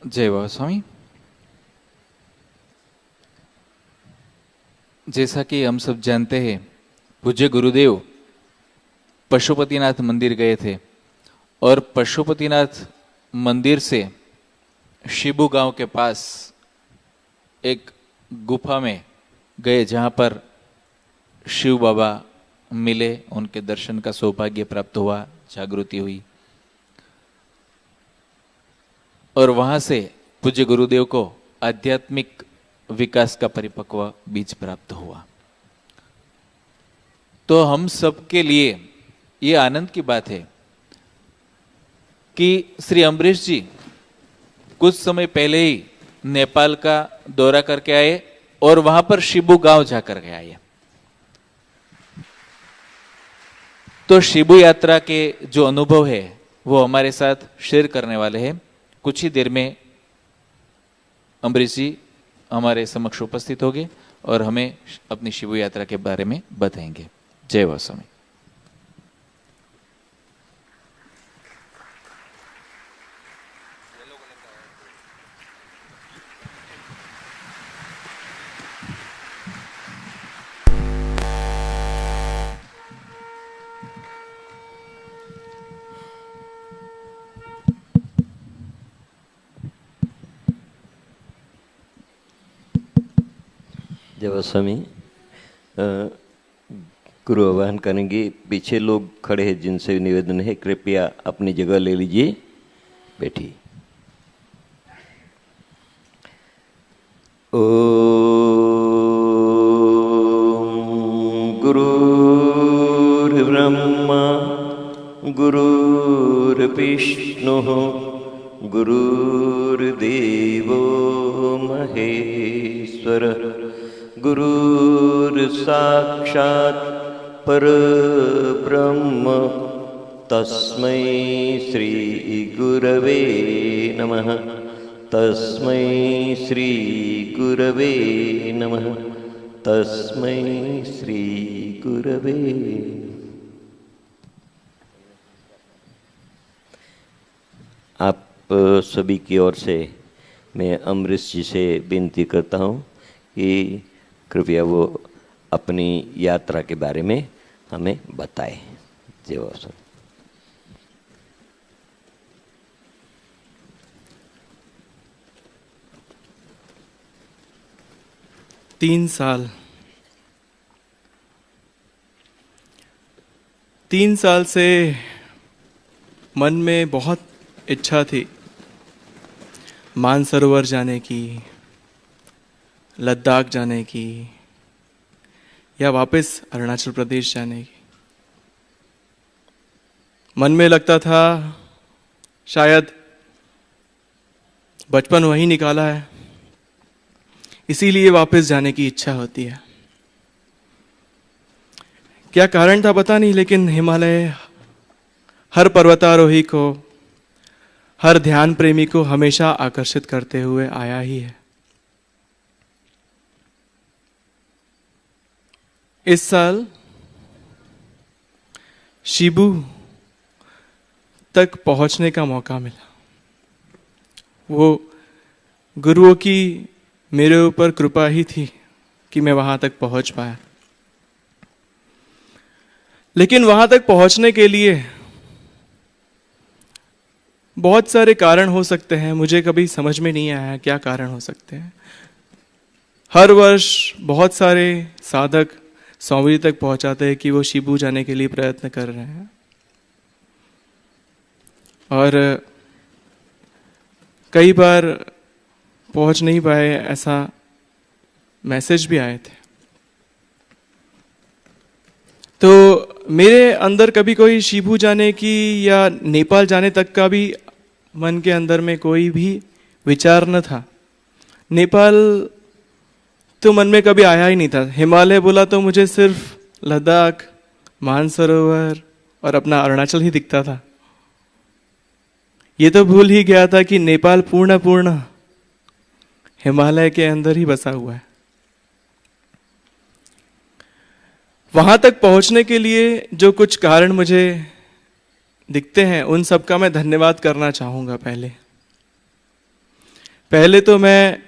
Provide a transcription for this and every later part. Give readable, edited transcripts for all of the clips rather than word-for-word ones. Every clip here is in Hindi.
जय बाबा स्वामी। जैसा कि हम सब जानते हैं, पूज्य गुरुदेव पशुपतिनाथ मंदिर गए थे और पशुपतिनाथ मंदिर से शिबू गांव के पास एक गुफा में गए जहां पर शिव बाबा मिले। उनके दर्शन का सौभाग्य प्राप्त हुआ, जागृति हुई और वहां से पूज्य गुरुदेव को आध्यात्मिक विकास का परिपक्व बीज प्राप्त हुआ। तो हम सबके लिए ये आनंद की बात है कि श्री अम्बरीश जी कुछ समय पहले ही नेपाल का दौरा करके आए और वहां पर शिबू गांव जाकर के आए। तो शिबू यात्रा के जो अनुभव है वो हमारे साथ शेयर करने वाले हैं। कुछ ही देर में अम्बरीश जी हमारे समक्ष उपस्थित होंगे और हमें अपनी शिबू यात्रा के बारे में बताएंगे। जय बाबा स्वामी। जय बाबा स्वामी। गुरु आह्वान करेंगे। पीछे लोग खड़े हैं जिनसे निवेदन है, कृपया अपनी जगह ले लीजिए, बैठिए। ओम गुरुर्ब्रह्मा गुरुर्विष्णुः गुरुर्देवो महेश्वरः गुरुर्साक्षात् परब्रह्म तस्मै श्री गुरवे नमः। तस्मै श्री गुरवे नमः। तस्मै श्री गुरवे। आप सभी की ओर से मैं अम्बरीश जी से विनती करता हूँ कि कृपया वो अपनी यात्रा के बारे में हमें बताएं। जय बाबा स्वामी। 3 साल से मन में बहुत इच्छा थी मानसरोवर जाने की, लद्दाख जाने की या वापस अरुणाचल प्रदेश जाने की। मन में लगता था शायद बचपन वहीं निकाला है, इसीलिए वापस जाने की इच्छा होती है। क्या कारण था पता नहीं, लेकिन हिमालय हर पर्वतारोही को, हर ध्यान प्रेमी को हमेशा आकर्षित करते हुए आया ही है। इस साल शिबू तक पहुंचने का मौका मिला। वो गुरुओं की मेरे ऊपर कृपा ही थी कि मैं वहां तक पहुंच पाया। लेकिन वहां तक पहुंचने के लिए बहुत सारे कारण हो सकते हैं। मुझे कभी समझ में नहीं आया क्या कारण हो सकते हैं। हर वर्ष बहुत सारे साधक सौंवी तक पहुंचाते हैं कि वो शिबू जाने के लिए प्रयत्न कर रहे हैं, और कई बार पहुंच नहीं पाए, ऐसा मैसेज भी आए थे। तो मेरे अंदर कभी कोई शिबू जाने की या नेपाल जाने तक का भी मन के अंदर में कोई भी विचार न था। नेपाल तो मन में कभी आया ही नहीं था। हिमालय बोला तो मुझे सिर्फ लद्दाख, मानसरोवर और अपना अरुणाचल ही दिखता था। ये तो भूल ही गया था कि नेपाल पूर्ण हिमालय के अंदर ही बसा हुआ है। वहां तक पहुंचने के लिए जो कुछ कारण मुझे दिखते हैं, उन सब का मैं धन्यवाद करना चाहूंगा। पहले पहले तो मैं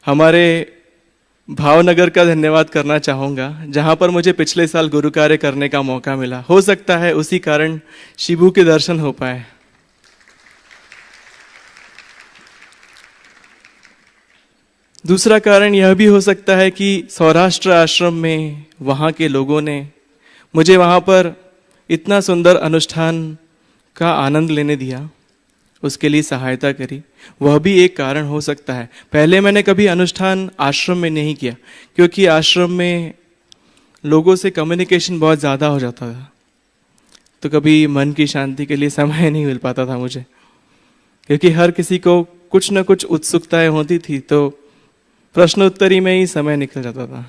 हमारे भावनगर का धन्यवाद करना चाहूँगा, जहाँ पर मुझे पिछले साल गुरु कार्य करने का मौका मिला। हो सकता है उसी कारण शिबू के दर्शन हो पाए। दूसरा कारण यह भी हो सकता है कि सौराष्ट्र आश्रम में वहाँ के लोगों ने मुझे वहाँ पर इतना सुंदर अनुष्ठान का आनंद लेने दिया, उसके लिए सहायता करी, वह भी एक कारण हो सकता है। पहले मैंने कभी अनुष्ठान आश्रम में नहीं किया, क्योंकि आश्रम में लोगों से कम्युनिकेशन बहुत ज़्यादा हो जाता था, तो कभी मन की शांति के लिए समय नहीं मिल पाता था मुझे, क्योंकि हर किसी को कुछ न कुछ उत्सुकताएं होती थी, तो प्रश्नोत्तरी में ही समय निकल जाता था।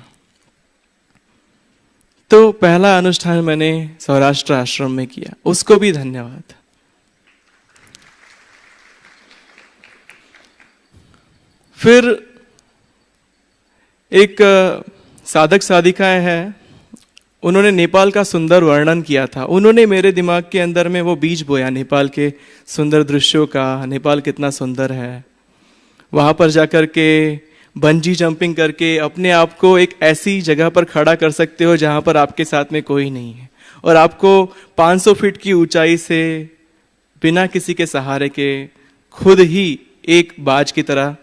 तो पहला अनुष्ठान मैंने सौराष्ट्र आश्रम में किया, उसको भी धन्यवाद। फिर एक साधक साधिकाएं हैं, उन्होंने नेपाल का सुंदर वर्णन किया था। उन्होंने मेरे दिमाग के अंदर में वो बीज बोया नेपाल के सुंदर दृश्यों का, नेपाल कितना सुंदर है। वहाँ पर जाकर के बंजी जंपिंग करके अपने आप को एक ऐसी जगह पर खड़ा कर सकते हो जहाँ पर आपके साथ में कोई नहीं है, और आपको 500 फीट की ऊंचाई से बिना किसी के सहारे के खुद ही एक बाज की तरह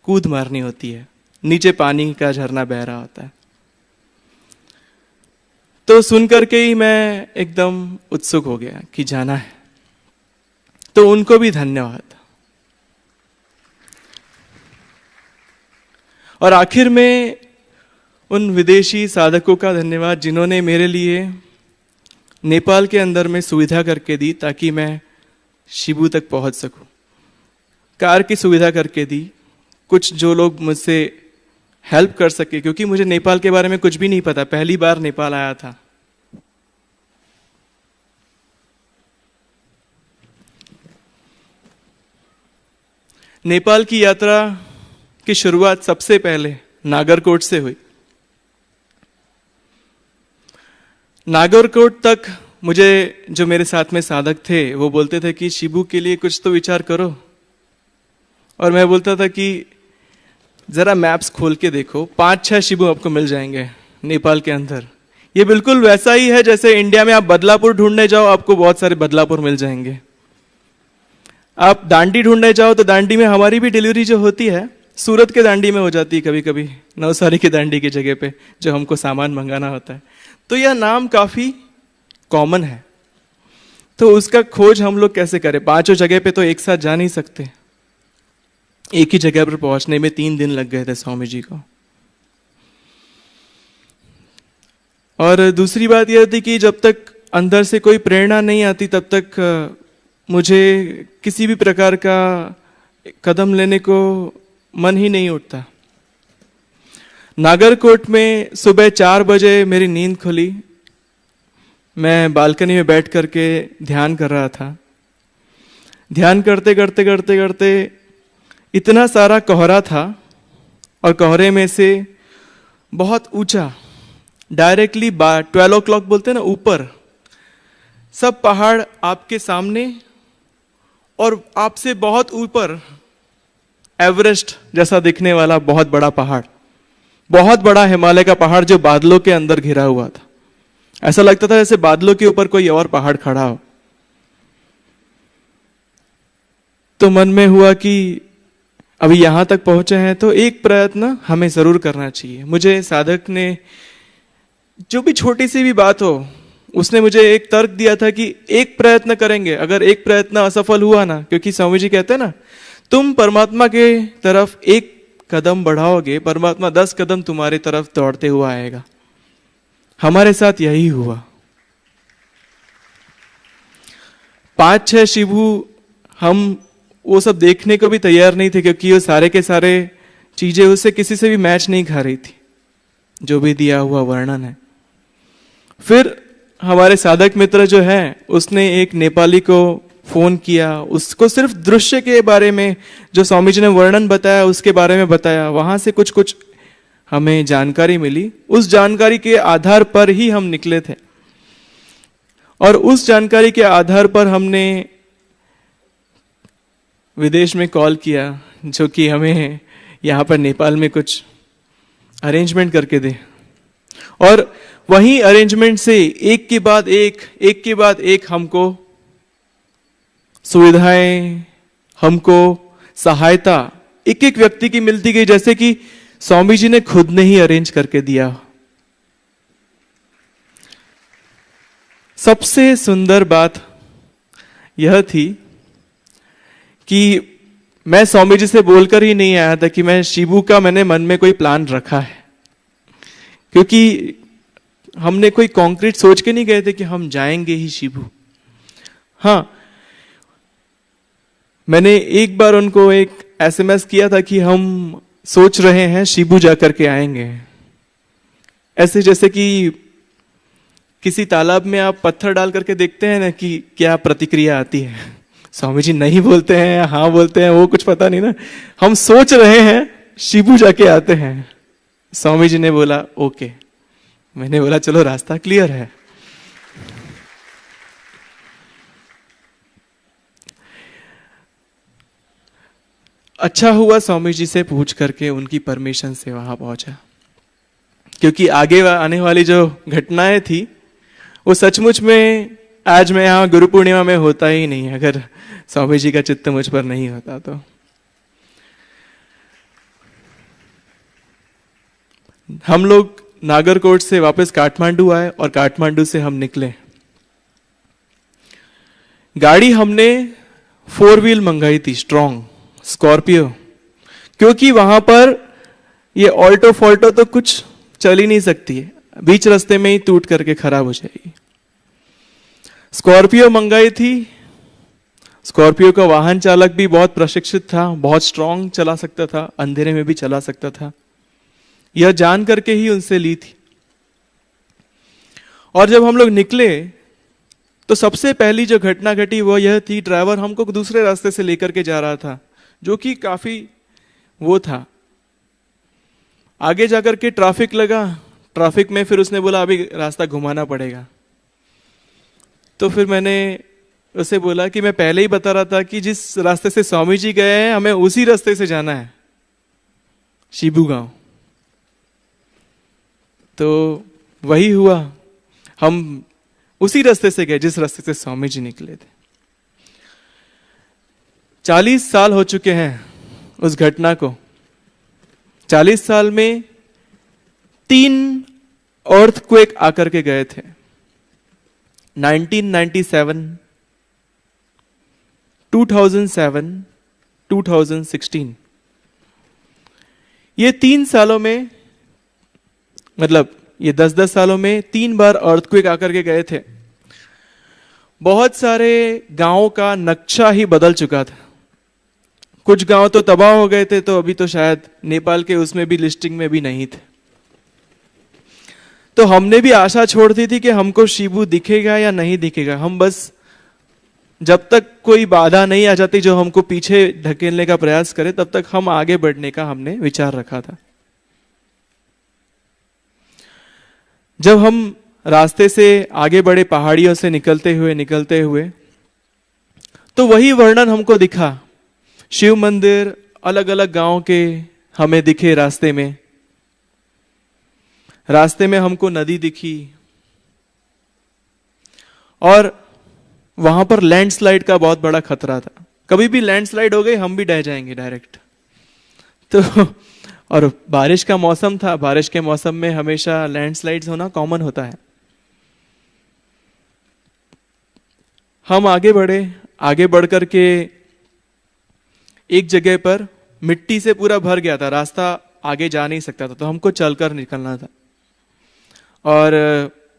कूद मारनी होती है। नीचे पानी का झरना बह रहा होता है। तो सुन करके ही मैं एकदम उत्सुक हो गया कि जाना है। तो उनको भी धन्यवाद। और आखिर में उन विदेशी साधकों का धन्यवाद जिन्होंने मेरे लिए नेपाल के अंदर में सुविधा करके दी ताकि मैं शिबू तक पहुंच सकूं। कार की सुविधा करके दी, कुछ जो लोग मुझसे हेल्प कर सके, क्योंकि मुझे नेपाल के बारे में कुछ भी नहीं पता, पहली बार नेपाल आया था। नेपाल की यात्रा की शुरुआत सबसे पहले नागरकोट से हुई। नागरकोट तक मुझे जो मेरे साथ में साधक थे वो बोलते थे कि शिबू के लिए कुछ तो विचार करो, और मैं बोलता था कि जरा मैप्स खोल के देखो, 5-6 शिबू आपको मिल जाएंगे नेपाल के अंदर। ये बिल्कुल वैसा ही है जैसे इंडिया में आप बदलापुर ढूंढने जाओ, आपको बहुत सारे बदलापुर मिल जाएंगे। आप दांडी ढूंढने जाओ तो दांडी में हमारी भी डिलीवरी जो होती है सूरत के दांडी में हो जाती है, कभी कभी नवसारी के दांडी की जगह पे जो हमको सामान मंगाना होता है। तो यह नाम काफी कॉमन है, तो उसका खोज हम लोग कैसे करें? 5 जगह पे तो एक साथ जा नहीं सकते। एक ही जगह पर पहुंचने में 3 दिन लग गए थे स्वामी जी को। और दूसरी बात यह थी कि जब तक अंदर से कोई प्रेरणा नहीं आती तब तक मुझे किसी भी प्रकार का कदम लेने को मन ही नहीं उठता। नागरकोट में सुबह 4 बजे मेरी नींद खुली। मैं बालकनी में बैठ करके ध्यान कर रहा था। ध्यान करते करते करते करते इतना सारा कोहरा था, और कोहरे में से बहुत ऊंचा डायरेक्टली 12 o'clock बोलते हैं ना, ऊपर सब पहाड़ आपके सामने, और आपसे बहुत ऊपर एवरेस्ट जैसा दिखने वाला बहुत बड़ा पहाड़, बहुत बड़ा हिमालय का पहाड़ जो बादलों के अंदर घिरा हुआ था। ऐसा लगता था जैसे बादलों के ऊपर कोई और पहाड़ खड़ा हो। तो मन में हुआ कि अभी यहां तक पहुंचे हैं तो एक प्रयत्न हमें जरूर करना चाहिए। मुझे साधक ने जो भी छोटी सी भी बात हो, उसने मुझे एक तर्क दिया था कि एक प्रयत्न करेंगे, अगर एक प्रयत्न असफल हुआ ना, क्योंकि स्वामी जी कहते हैं ना, तुम परमात्मा के तरफ एक कदम बढ़ाओगे, परमात्मा 10 कदम तुम्हारी तरफ दौड़ते हुआ आएगा। हमारे साथ यही हुआ। 5-6 शिबू हम वो सब देखने को भी तैयार नहीं थे, क्योंकि वो सारे के सारे चीजें उससे किसी से भी मैच नहीं खा रही थी, जो भी दिया हुआ वर्णन है। फिर हमारे साधक मित्र जो है, उसने एक नेपाली को फोन किया, उसको सिर्फ दृश्य के बारे में जो स्वामी जी ने वर्णन बताया उसके बारे में बताया। वहां से कुछ कुछ हमें जानकारी मिली। उस जानकारी के आधार पर ही हम निकले थे, और उस जानकारी के आधार पर हमने विदेश में कॉल किया जो कि हमें यहाँ पर नेपाल में कुछ अरेंजमेंट करके दे, और वही अरेंजमेंट से एक के बाद एक हमको सुविधाएं, हमको सहायता एक एक व्यक्ति की मिलती गई, जैसे कि स्वामी जी ने खुद ने ही अरेंज करके दिया। सबसे सुंदर बात यह थी कि मैं स्वामी जी से बोलकर ही नहीं आया था कि मैं शिबू का मैंने मन में कोई प्लान रखा है, क्योंकि हमने कोई कॉन्क्रीट सोच के नहीं गए थे कि हम जाएंगे ही शिबू। हाँ, मैंने एक बार उनको एक एसएमएस किया था कि हम सोच रहे हैं शिबू जाकर के आएंगे। ऐसे जैसे कि किसी तालाब में आप पत्थर डाल करके देखते हैं ना कि क्या प्रतिक्रिया आती है। स्वामी जी नहीं बोलते हैं, हाँ बोलते हैं, वो कुछ पता नहीं ना। हम सोच रहे हैं शिबू जाके आते हैं। स्वामी जी ने बोला ओके। मैंने बोला चलो रास्ता क्लियर है। अच्छा हुआ स्वामी जी से पूछ करके उनकी परमिशन से वहां पहुंचा, क्योंकि आगे आने वाली जो घटनाएं थी वो सचमुच में आज मैं यहाँ गुरु पूर्णिमा में होता ही नहीं है, अगर स्वामी जी का चित्त मुझ पर नहीं होता तो। हम लोग नागरकोट से वापस काठमांडू आए और काठमांडू से हम निकले। गाड़ी हमने 4 व्हील मंगाई थी, स्ट्रॉन्ग स्कॉर्पियो, क्योंकि वहां पर ये ऑल्टो फॉल्टो तो कुछ चल ही नहीं सकती है, बीच रास्ते में ही टूट करके खराब हो जाएगी। स्कॉर्पियो मंगाई थी। स्कॉर्पियो का वाहन चालक भी बहुत प्रशिक्षित था, बहुत स्ट्रांग चला सकता था, अंधेरे में भी चला सकता था, यह जान करके ही उनसे ली थी। और जब हम लोग निकले तो सबसे पहली जो घटना घटी वो यह थी, ड्राइवर हमको दूसरे रास्ते से लेकर के जा रहा था, जो कि काफी वो था। आगे जाकर के ट्रैफिक लगा, ट्रैफिक में फिर उसने बोला अभी रास्ता घुमाना पड़ेगा। तो फिर मैंने उसे बोला कि मैं पहले ही बता रहा था कि जिस रास्ते से स्वामी जी गए हैं हमें उसी रास्ते से जाना है, शिबू गांव। तो वही हुआ, हम उसी रास्ते से गए जिस रास्ते से स्वामी जी निकले थे। 40 साल हो चुके हैं उस घटना को। 40 साल में 3 अर्थक्वेक आकर के गए थे। 1997, 2007, 2016। ये 3 सालों में, मतलब ये 10-10 सालों में 3 बार अर्थक्वेक आकर के गए थे। बहुत सारे गांवों का नक्शा ही बदल चुका था। कुछ गांव तो तबाह हो गए थे, तो अभी तो शायद नेपाल के उसमें भी लिस्टिंग में भी नहीं थे। तो हमने भी आशा छोड़ दी थी कि हमको शिबू दिखेगा या नहीं दिखेगा। हम बस जब तक कोई बाधा नहीं आ जाती जो हमको पीछे ढकेलने का प्रयास करे, तब तक हम आगे बढ़ने का हमने विचार रखा था। जब हम रास्ते से आगे बढ़े, पहाड़ियों से निकलते हुए तो वही वर्णन हमको दिखा। शिव मंदिर अलग अलग गांव के हमें दिखे रास्ते में। रास्ते में हमको नदी दिखी, और वहां पर लैंडस्लाइड का बहुत बड़ा खतरा था। कभी भी लैंडस्लाइड हो गई हम भी ढह जाएंगे डायरेक्ट। तो और बारिश का मौसम था, बारिश के मौसम में हमेशा लैंडस्लाइड्स होना कॉमन होता है। हम आगे बढ़े, आगे बढ़ करके एक जगह पर मिट्टी से पूरा भर गया था, रास्ता आगे जा नहीं सकता था, तो हमको चलकर निकलना था। और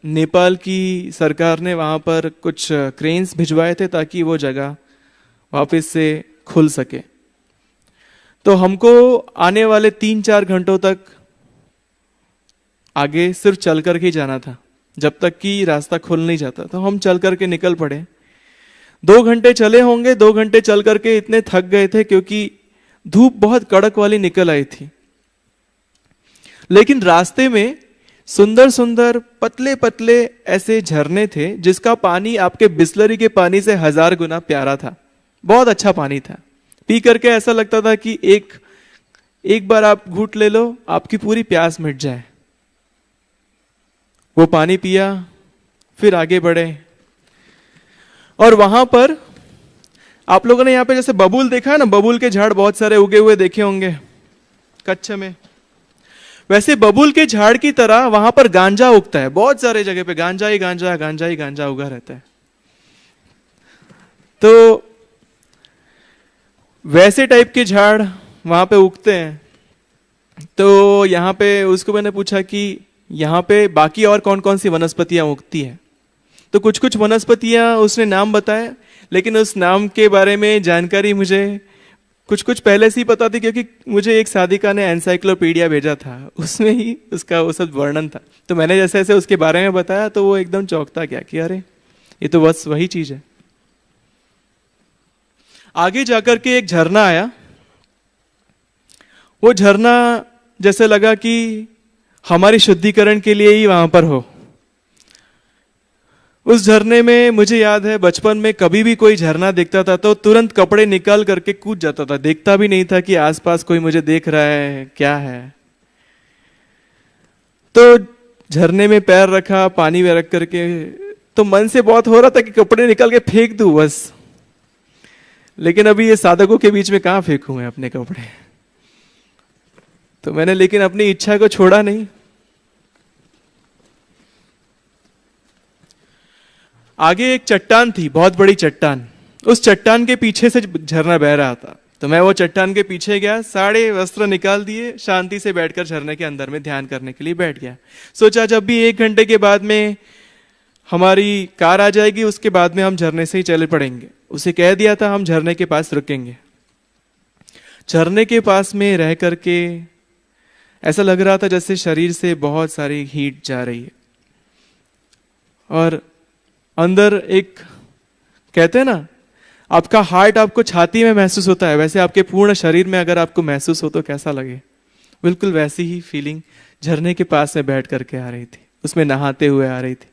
नेपाल की सरकार ने वहां पर कुछ क्रेन्स भिजवाए थे ताकि वो जगह वापस से खुल सके। तो हमको आने वाले 3-4 घंटों तक आगे सिर्फ चल करके ही जाना था, जब तक कि रास्ता खुल नहीं जाता। तो हम चल करके निकल पड़े। 2 घंटे चले होंगे, 2 घंटे चल करके इतने थक गए थे क्योंकि धूप बहुत कड़क वाली निकल आई थी। लेकिन रास्ते में सुंदर सुंदर पतले पतले ऐसे झरने थे जिसका पानी आपके बिस्लरी के पानी से 1000 गुना प्यारा था। बहुत अच्छा पानी था, पी करके ऐसा लगता था कि एक बार आप घूंट ले लो, आपकी पूरी प्यास मिट जाए। वो पानी पिया, फिर आगे बढ़े, और वहां पर आप लोगों ने यहां पे जैसे बबूल देखा है ना, बबूल के झाड़ बहुत सारे उगे हुए देखे होंगे कच्छ में। वैसे बबूल के झाड़ की तरह वहां पर गांजा उगता है, बहुत सारे जगह पे गांजा ही गांजा, गांजा ही गांजा उगा रहता है। तो वैसे टाइप के झाड़ वहां पे उगते हैं। तो यहाँ पे उसको मैंने पूछा कि यहाँ पे बाकी और कौन कौन सी वनस्पतियां उगती है। तो कुछ कुछ वनस्पतियां उसने नाम बताए, लेकिन उस नाम के बारे में जानकारी मुझे कुछ कुछ पहले से ही पता थी, क्योंकि मुझे एक साधिका ने एनसाइक्लोपीडिया भेजा था, उसमें ही उसका वो सब वर्णन था। तो मैंने जैसे जैसे उसके बारे में बताया तो वो एकदम चौंकता गया कि अरे ये तो बस वही चीज है। आगे जाकर के एक झरना आया। वो झरना जैसे लगा कि हमारी शुद्धिकरण के लिए ही वहां पर हो। उस झरने में मुझे याद है बचपन में कभी भी कोई झरना दिखता था तो तुरंत कपड़े निकाल करके कूद जाता था, देखता भी नहीं था कि आसपास कोई मुझे देख रहा है क्या है। तो झरने में पैर रखा, पानी में रख करके, तो मन से बहुत हो रहा था कि कपड़े निकाल के फेंक दूं बस, लेकिन अभी ये साधकों के बीच में कहां फेंकूं मैं अपने कपड़े। तो मैंने लेकिन अपनी इच्छा को छोड़ा नहीं। आगे एक चट्टान थी, बहुत बड़ी चट्टान। उस चट्टान के पीछे से झरना बह रहा था। तो मैं वो चट्टान के पीछे गया, सारे वस्त्र निकाल दिए, शांति से बैठकर झरने के अंदर में ध्यान करने के लिए बैठ गया। सोचा जब भी 1 घंटे के बाद में हमारी कार आ जाएगी, उसके बाद में हम झरने से ही चले पड़ेंगे। उसे कह दिया था हम झरने के पास रुकेंगे। झरने के पास में रह करके ऐसा लग रहा था जैसे शरीर से बहुत सारी हीट जा रही है, और अंदर एक कहते हैं ना, आपका हार्ट आपको छाती में महसूस होता है, वैसे आपके पूर्ण शरीर में अगर आपको महसूस हो तो कैसा लगे, बिल्कुल वैसी ही फीलिंग झरने के पास में बैठ करके आ रही थी, उसमें नहाते हुए आ रही थी।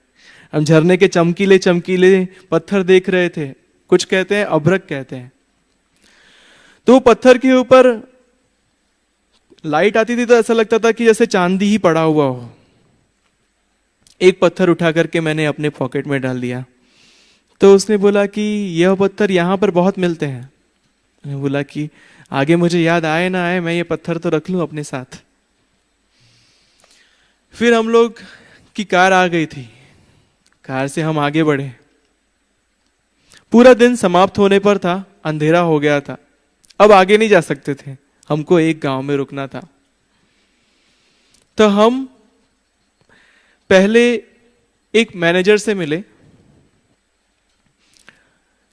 हम झरने के चमकीले चमकीले पत्थर देख रहे थे, कुछ कहते हैं अभ्रक कहते हैं। तो पत्थर के ऊपर लाइट आती थी तो ऐसा लगता था कि जैसे चांदी ही पड़ा हुआ हो। एक पत्थर उठा करके मैंने अपने पॉकेट में डाल दिया। तो उसने बोला कि यह पत्थर यहां पर बहुत मिलते हैं। मैं बोला कि आगे मुझे याद आए ना आए, मैं ये पत्थर तो रख लूं अपने साथ। फिर हम लोग की कार आ गई थी, कार से हम आगे बढ़े। पूरा दिन समाप्त होने पर था, अंधेरा हो गया था, अब आगे नहीं जा सकते थे, हमको एक गांव में रुकना था। तो हम पहले एक मैनेजर से मिले,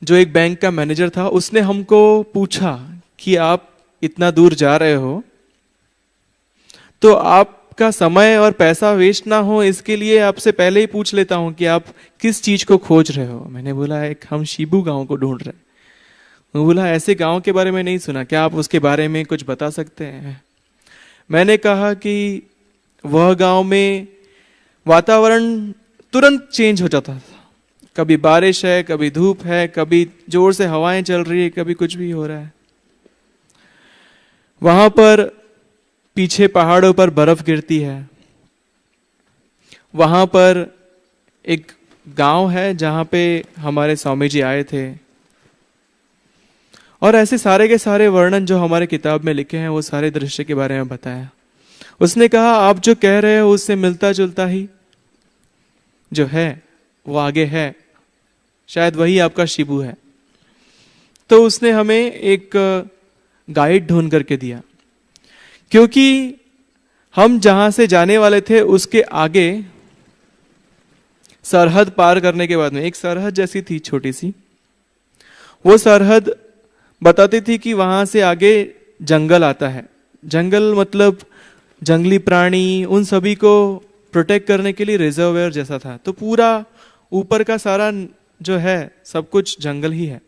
जो एक बैंक का मैनेजर था। उसने हमको पूछा कि आप इतना दूर जा रहे हो तो आपका समय और पैसा वेस्ट ना हो, इसके लिए आपसे पहले ही पूछ लेता हूं कि आप किस चीज को खोज रहे हो। मैंने बोला एक हम शिबू गांव को ढूंढ रहे हैं। वो बोला ऐसे गांव के बारे में नहीं सुना, क्या आप उसके बारे में कुछ बता सकते हैं। मैंने कहा कि वह गांव में वातावरण तुरंत चेंज हो जाता था, कभी बारिश है, कभी धूप है, कभी जोर से हवाएं चल रही है, कभी कुछ भी हो रहा है। वहां पर पीछे पहाड़ों पर बर्फ गिरती है। वहां पर एक गांव है जहां पे हमारे स्वामी जी आए थे, और ऐसे सारे के सारे वर्णन जो हमारे किताब में लिखे हैं वो सारे दृश्य के बारे में बताया। उसने कहा आप जो कह रहे हो उससे मिलता जुलता ही जो है वो आगे है, शायद वही आपका शिबू है। तो उसने हमें एक गाइड ढूंढ करके दिया, क्योंकि हम जहां से जाने वाले थे उसके आगे सरहद पार करने के बाद में एक सरहद जैसी थी छोटी सी, वो सरहद बताती थी कि वहां से आगे जंगल आता है। जंगल मतलब जंगली प्राणी, उन सभी को प्रोटेक्ट करने के लिए रिजर्वेयर जैसा था। तो पूरा ऊपर का सारा जो है सब कुछ जंगल ही है।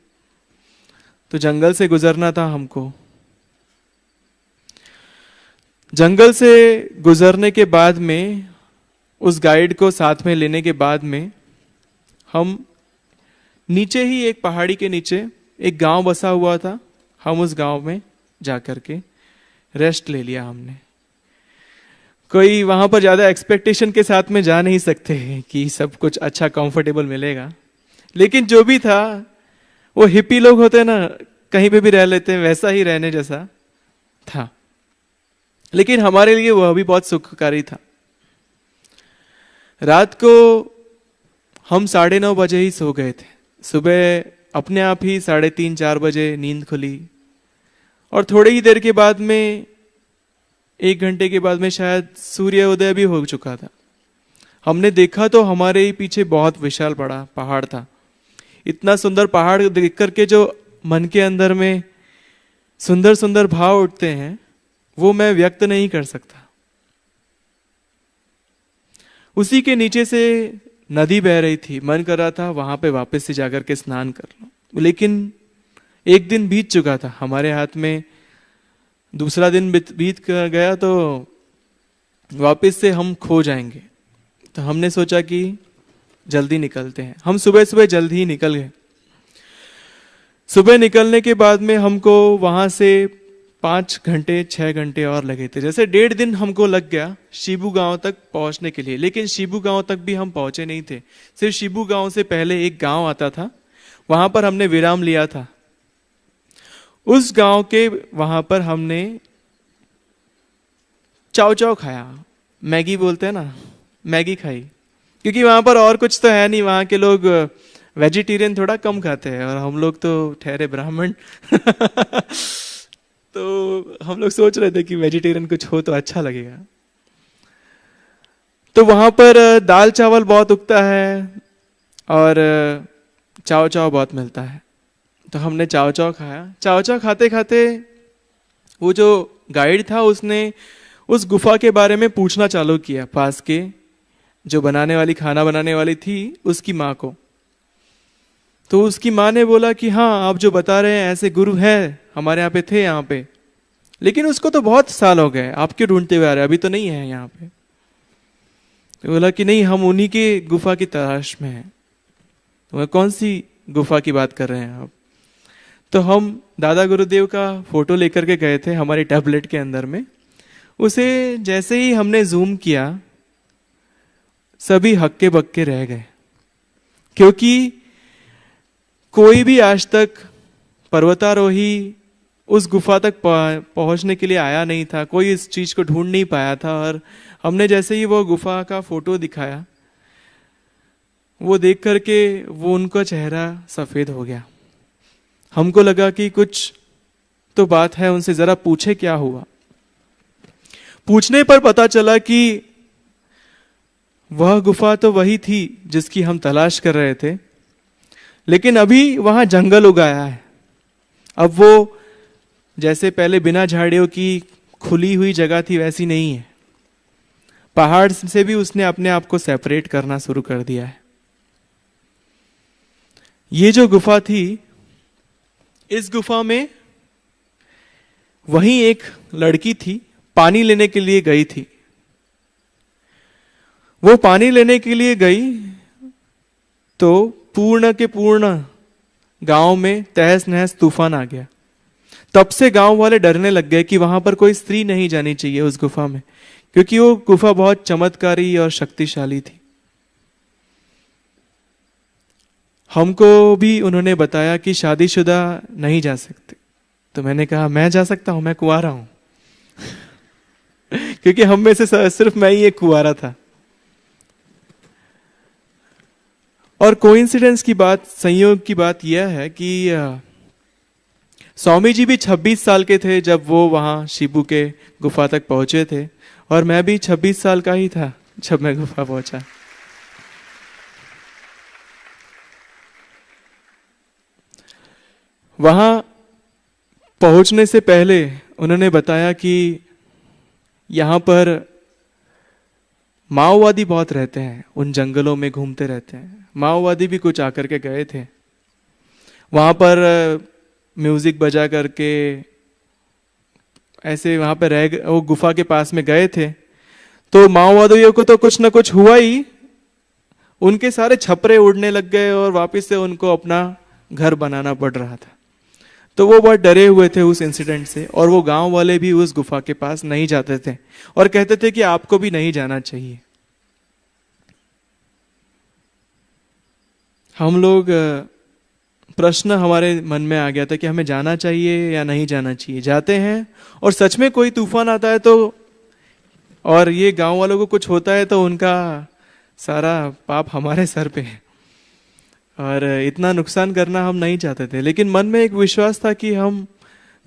तो जंगल से गुजरना था हमको। जंगल से गुजरने के बाद में उस गाइड को साथ में लेने के बाद में हम नीचे ही एक पहाड़ी के नीचे एक गांव बसा हुआ था, हम उस गांव में जाकर के रेस्ट ले लिया हमने। कोई वहां पर ज्यादा एक्सपेक्टेशन के साथ में जा नहीं सकते हैं कि सब कुछ अच्छा कंफर्टेबल मिलेगा, लेकिन जो भी था वो हिप्पी लोग होते हैं ना, कहीं पे भी रह लेते हैं, वैसा ही रहने जैसा था। लेकिन हमारे लिए वह भी बहुत सुखकारी था। रात को हम 9:30 बजे ही सो गए थे। सुबह अपने आप ही 3:30-4 बजे नींद खुली, और थोड़ी ही देर के बाद में, 1 घंटे के बाद में शायद सूर्योदय भी हो चुका था। हमने देखा तो हमारे ही पीछे बहुत विशाल बड़ा पहाड़ था। इतना सुंदर पहाड़ देख करके जो मन के अंदर में सुंदर सुंदर भाव उठते हैं, वो मैं व्यक्त नहीं कर सकता। उसी के नीचे से नदी बह रही थी। मन कर रहा था वहां पे वापस से जाकर के स्नान कर लो, लेकिन एक दिन बीत चुका था हमारे हाथ में। दूसरा दिन बीत गया तो वापस से हम खो जाएंगे। तो हमने सोचा कि जल्दी निकलते हैं। हम सुबह सुबह जल्दी ही निकल गए। सुबह निकलने के बाद में हमको वहां से 5 घंटे 6 घंटे और लगे थे। जैसे 1.5 दिन हमको लग गया शिबू गांव तक पहुंचने के लिए। लेकिन शिबू गांव तक भी हम पहुंचे नहीं थे। सिर्फ शिबू गांव से पहले एक गांव आता था, वहां पर हमने विराम लिया था। उस गांव के वहां पर हमने चाव चाव खाया, मैगी बोलते हैं ना, मैगी खाई। क्योंकि वहां पर और कुछ तो है नहीं। वहां के लोग वेजिटेरियन थोड़ा कम खाते हैं और हम लोग तो ठहरे ब्राह्मण तो हम लोग सोच रहे थे कि वेजिटेरियन कुछ हो तो अच्छा लगेगा। तो वहां पर दाल चावल बहुत उगता है और चाव चाव बहुत मिलता है। तो हमने चाव चाव खाया। चाव चाव खाते खाते वो जो गाइड था उसने उस गुफा के बारे में पूछना चालू किया पास के जो खाना बनाने वाली थी उसकी माँ को। तो उसकी माँ ने बोला कि हाँ, आप जो बता रहे हैं ऐसे गुरु हैं, हमारे यहाँ पे थे यहाँ पे, लेकिन उसको तो बहुत साल हो गए, आप क्यों ढूंढते हुए आ रहे, अभी तो नहीं है यहाँ पे। तो बोला कि नहीं, हम उन्हीं के गुफा की तलाश में हैं। तो कौन सी गुफा की बात कर रहे हैं आप? तो हम दादा गुरुदेव का फोटो लेकर के गए थे हमारी टैबलेट के अंदर में। उसे जैसे ही हमने जूम किया, सभी हक्के बक्के रह गए, क्योंकि कोई भी आज तक पर्वतारोही उस गुफा तक पहुंचने के लिए आया नहीं था। कोई इस चीज को ढूंढ नहीं पाया था। और हमने जैसे ही वो गुफा का फोटो दिखाया, वो देख करके वो उनका चेहरा सफेद हो गया। हमको लगा कि कुछ तो बात है, उनसे जरा पूछे क्या हुआ। पूछने पर पता चला कि वह गुफा तो वही थी जिसकी हम तलाश कर रहे थे, लेकिन अभी वहां जंगल उगाया है। अब वो जैसे पहले बिना झाड़ियों की खुली हुई जगह थी वैसी नहीं है। पहाड़ से भी उसने अपने आप को सेपरेट करना शुरू कर दिया है। ये जो गुफा थी, इस गुफा में वहीं एक लड़की थी, पानी लेने के लिए गई थी। वो पानी लेने के लिए गई तो पूर्ण के पूर्ण गांव में तहस नहस तूफान आ गया। तब से गांव वाले डरने लग गए कि वहां पर कोई स्त्री नहीं जानी चाहिए उस गुफा में, क्योंकि वो गुफा बहुत चमत्कारी और शक्तिशाली थी। हमको भी उन्होंने बताया कि शादीशुदा नहीं जा सकते। तो मैंने कहा मैं जा सकता हूं, मैं कुंवारा हूं क्योंकि हम में से सिर्फ मैं ही एक कुंवारा था। और कोइंसिडेंस की बात, संयोग की बात यह है कि स्वामी जी भी 26 साल के थे जब वो वहां शिबू के गुफा तक पहुंचे थे, और मैं भी 26 साल का ही था जब मैं गुफा पहुंचा। वहां पहुंचने से पहले उन्होंने बताया कि यहां पर माओवादी बहुत रहते हैं, उन जंगलों में घूमते रहते हैं। माओवादी भी कुछ आकर के गए थे वहां पर, म्यूजिक बजा करके ऐसे वहां पर वो गुफा के पास में गए थे। तो माओवादियों को तो कुछ ना कुछ हुआ ही, उनके सारे छपरे उड़ने लग गए और वापस से उनको अपना घर बनाना पड़ रहा था। तो वो बहुत डरे हुए थे उस इंसिडेंट से, और वो गांव वाले भी उस गुफा के पास नहीं जाते थे और कहते थे कि आपको भी नहीं जाना चाहिए। हम लोग प्रश्न हमारे मन में आ गया था कि हमें जाना चाहिए या नहीं जाना चाहिए। जाते हैं और सच में कोई तूफान आता है तो, और ये गांव वालों को कुछ होता है तो उनका सारा पाप हमारे सर पे है, और इतना नुकसान करना हम नहीं चाहते थे। लेकिन मन में एक विश्वास था कि हम